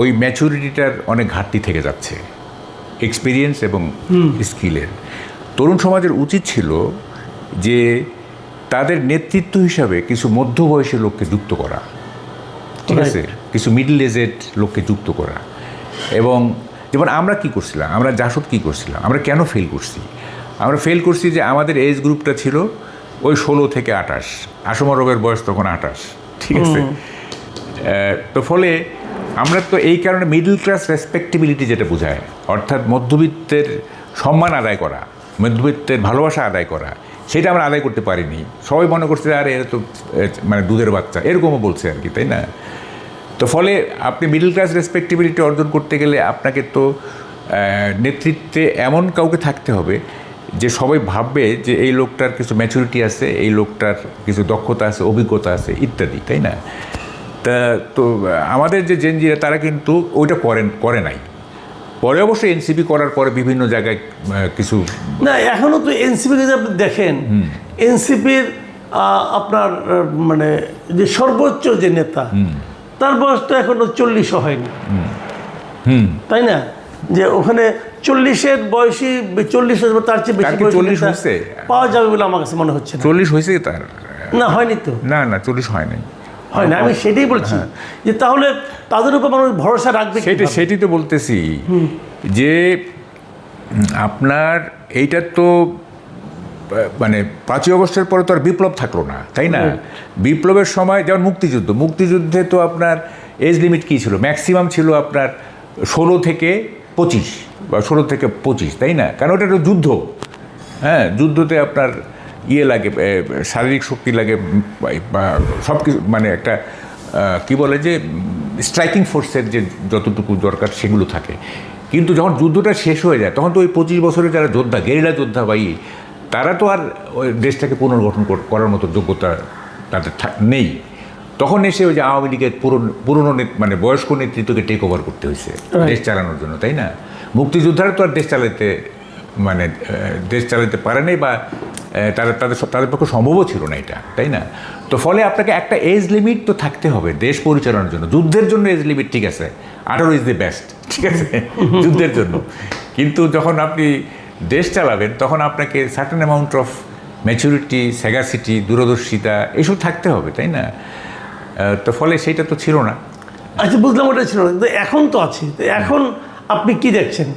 ওই ম্যাচুরিটিটার অনেক ঘাটতি থেকে যাচ্ছে, এক্সপিরিয়েন্স এবং স্কিলের। তরুণ সমাজের উচিত ছিল যে তাদের নেতৃত্ব হিসাবে কিছু মধ্যবয়সী লোককে যুক্ত করা, ঠিক আছে, কিছু মিডল এজেড লোককে যুক্ত করা। এবং যেমন আমরা কি করছিলাম, আমরা জাসদ কি করছিলাম, আমরা কেন ফেল করছি? আমরা ফেল করছি যে আমাদের এজ গ্রুপটা ছিল ওই 16 থেকে 28, আসম রবের বয়স তখন 28, ঠিক আছে। তো ফলে আমরা তো এই কারণে মিডল ক্লাস রেসপেক্টেবিলিটি যেটা বোঝায়, অর্থাৎ মধ্যবিত্তের সম্মান আদায় করা, মধ্যবিত্তের ভালোবাসা আদায় করা, সেটা আমরা আদায় করতে পারিনি। সবাই মনে করছে আরে এরা তো মানে দুধের বাচ্চা, এরকমও বলছে আর কি, তাই না? তো ফলে আপনি মিডল ক্লাস রেসপেক্টেবিলিটি অর্জন করতে গেলে আপনাকে তো নেতৃত্বে এমন কাউকে থাকতে হবে যে সবাই ভাববে যে এই লোকটার কিছু ম্যাচুরিটি আছে, এই লোকটার কিছু দক্ষতা আছে, অভিজ্ঞতা আছে ইত্যাদি, তাই না? তা তো আমাদের যে জেনজিরা তারা কিন্তু ওইটা করে নাই। পরে অবশ্যই এনসিপি করার পরে বিভিন্ন জায়গায় কিছু না, এখনো তো এনসিপি যদি আপনি দেখেন, এনসিপির আপনার মানে যে সর্বোচ্চ যে নেতা, তার বয়সটা এখনো 40 হয়নি, তাই না? যে ওখানে 40-এর বয়সী 40 তার চেয়ে বেশি 40 হয়েছে পাওয়া যাবে বলে আমার কাছে মনে হচ্ছে না। 40 হয়েছে তার? না, হয়নি তো। না 40 হয় নাই। হয় না, আমি সেটাই বলছি যে তাহলে তাদের উপর মানুষ ভরসা রাখবে। সেটাই তো বলতেছি যে আপনার এইটা তো মানে 5ই আগস্টের পরে তো আর বিপ্লব থাকলো না, তাই না? বিপ্লবের সময় যেমন মুক্তিযুদ্ধে তো আপনার এজ লিমিট কী ছিল? ম্যাক্সিমাম ছিল আপনার 16 থেকে 25 বা 16 থেকে 25, তাই না? কারণ ওটা একটা যুদ্ধ। হ্যাঁ, যুদ্ধতে আপনার লাগে, শারীরিক শক্তি লাগে বা সব কিছু, মানে একটা কি বলে যে স্ট্রাইকিং ফোর্সের যে যতটুকু দরকার সেগুলো থাকে। কিন্তু যখন যুদ্ধটা শেষ হয়ে যায় তখন তো ওই 25 বছরের যারা যোদ্ধা, গেরিলা যোদ্ধা তারা তো আর ওই দেশটাকে পুনর্গঠন করার মতো যোগ্যতা তাদের নেই। তখন এসে ওই যে আওয়ামী লীগের পুরনো মানে বয়স্ক নেতৃত্বকে টেক ওভার করতে হয়েছে দেশ চালানোর জন্য, তাই না? মুক্তিযোদ্ধারা তো আর দেশ চালাতে পারে নাই বা তাদের পক্ষে সম্ভবও ছিল না এটা, তাই না? তো ফলে আপনাকে একটা এজ লিমিট তো থাকতে হবে দেশ পরিচালনার জন্য। যুদ্ধের জন্য এজ লিমিট ঠিক আছে, 18 ইজ দি বেস্ট, ঠিক আছে যুদ্ধের জন্য। কিন্তু যখন আপনি দেশ চালাবেন তখন আপনাকে certain amount of maturity, sagacity, দূরদর্শিতা এসব থাকতে হবে, তাই না? তো ফলে সেইটা তো ছিল না। আচ্ছা, বুঝলাম, ওটা ছিল না, কিন্তু এখন তো আছে। তো এখন আপনি কি দেখছেন?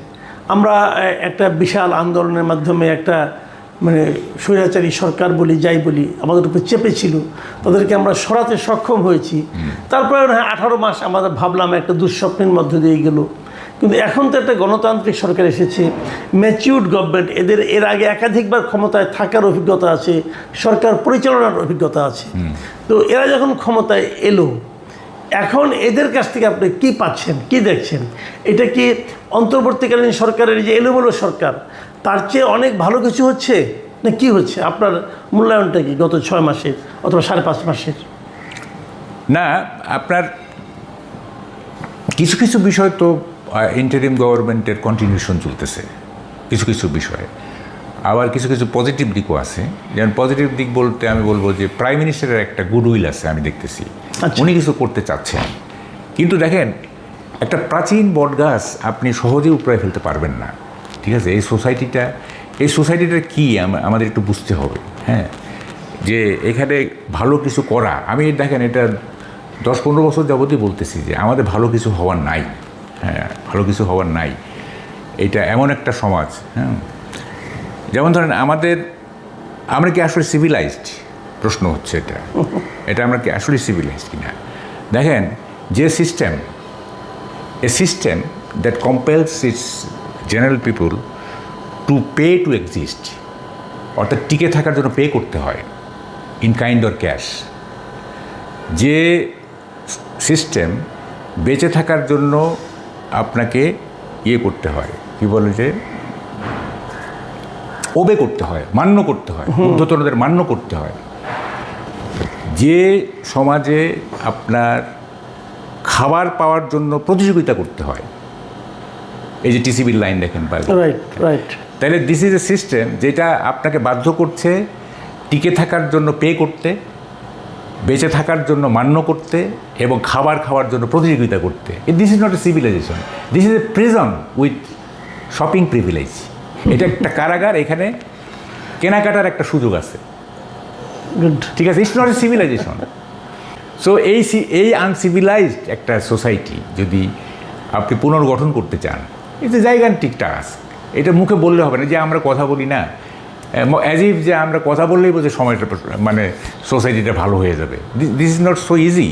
আমরা একটা বিশাল আন্দোলনের মাধ্যমে একটা মানে স্বৈরাচারী সরকার বলি, যাই বলি, আমাদের উপর চেপেছিল, তাদেরকে আমরা সরাতে সক্ষম হয়েছি। তারপরে 18 মাস আমাদের ভাবলাম একটা দুঃস্বপ্নের মধ্য দিয়ে গেল। কিন্তু এখন তো একটা গণতান্ত্রিক সরকার এসেছে, ম্যাচিউরড গভর্নমেন্ট, এর আগে একাধিকবার ক্ষমতায় থাকার অভিজ্ঞতা আছে, সরকার পরিচালনার অভিজ্ঞতা আছে। তো এরা যখন ক্ষমতায় এলো, এখন এদের কাছ থেকে আপনি কি পাচ্ছেন, কি দেখছেন? এটা কি অন্তর্বর্তীকালীন সরকারের যে এলোমেলো সরকার, তার চেয়ে অনেক ভালো কিছু হচ্ছে না কি হচ্ছে? আপনার মূল্যায়নটা কি গত 6 মাসের অথবা 5.5 মাসের? না, আপনার কিছু কিছু বিষয় তো ইন্টারিম গভর্নমেন্টের কন্টিনিউশন চলতেছে কিছু কিছু বিষয়ে, আবার কিছু কিছু পজিটিভ দিকও আছে। যেমন পজিটিভ দিক বলতে আমি বলবো যে প্রাইম মিনিস্টারের একটা গুডউইল আছে, আমি দেখতেছি উনি কিছু করতে চাচ্ছেন। কিন্তু দেখেন, একটা প্রাচীন বটগাছ আপনি সহজেই উপড়ায় ফেলতে পারবেন না, ঠিক আছে? এই সোসাইটিটা কি আমাদের একটু বুঝতে হবে। হ্যাঁ, যে এখানে ভালো কিছু করা, আমি দেখেন এটা 10-15 বছর যাবতই বলতেছি যে আমাদের ভালো কিছু হওয়ার নাই। হ্যাঁ, ভালো কিছু হওয়ার নাই, এটা এমন একটা সমাজ। হ্যাঁ, যেমন ধরেন আমরা কি আসলে সিভিলাইজড? প্রশ্ন হচ্ছে এটা আমরা কি আসলে সিভিলাইজড কিনা? দেখেন, যে a system that compels its general people to pay to exist, অর্থাৎ টিকে থাকার জন্য পে করতে হয় ইন কাইন্ড অর ক্যাশ। যে সিস্টেম বেঁচে থাকার জন্য আপনাকে করতে হয়, কি বলে যে ওবে করতে হয়, মান্য করতে হয়, ঊর্ধ্বতনদের মান্য করতে হয়। যে সমাজে আপনার খাবার পাওয়ার জন্য প্রতিযোগিতা করতে হয়, এই যে টিসিবির লাইন দেখেন, রাইট, তাহলে দিস ইজ এ সিস্টেম যেটা আপনাকে বাধ্য করছে টিকে থাকার জন্য পে করতে, বেঁচে থাকার জন্য মান্য করতে এবং খাবার খাওয়ার জন্য প্রতিযোগিতা করতে। This is not a civilisation, this is a prison with shopping privilege. এটা একটা কারাগার, এখানে কেনাকাটার একটা সুযোগ আছে, ঠিক আছে? It's not a civilisation. So এই আনসিভিলাইজড একটা সোসাইটি যদি আপনি পুনর্গঠন করতে চান, এটা জায়গান্তিক টাস্ক। এটা মুখে বললে হবে না যে আমরা কথা বলি না, অ্যাজ ইফ যে আমরা কথা বললেই বোঝে সময়টা মানে সোসাইটিটা ভালো হয়ে যাবে। This is not so easy.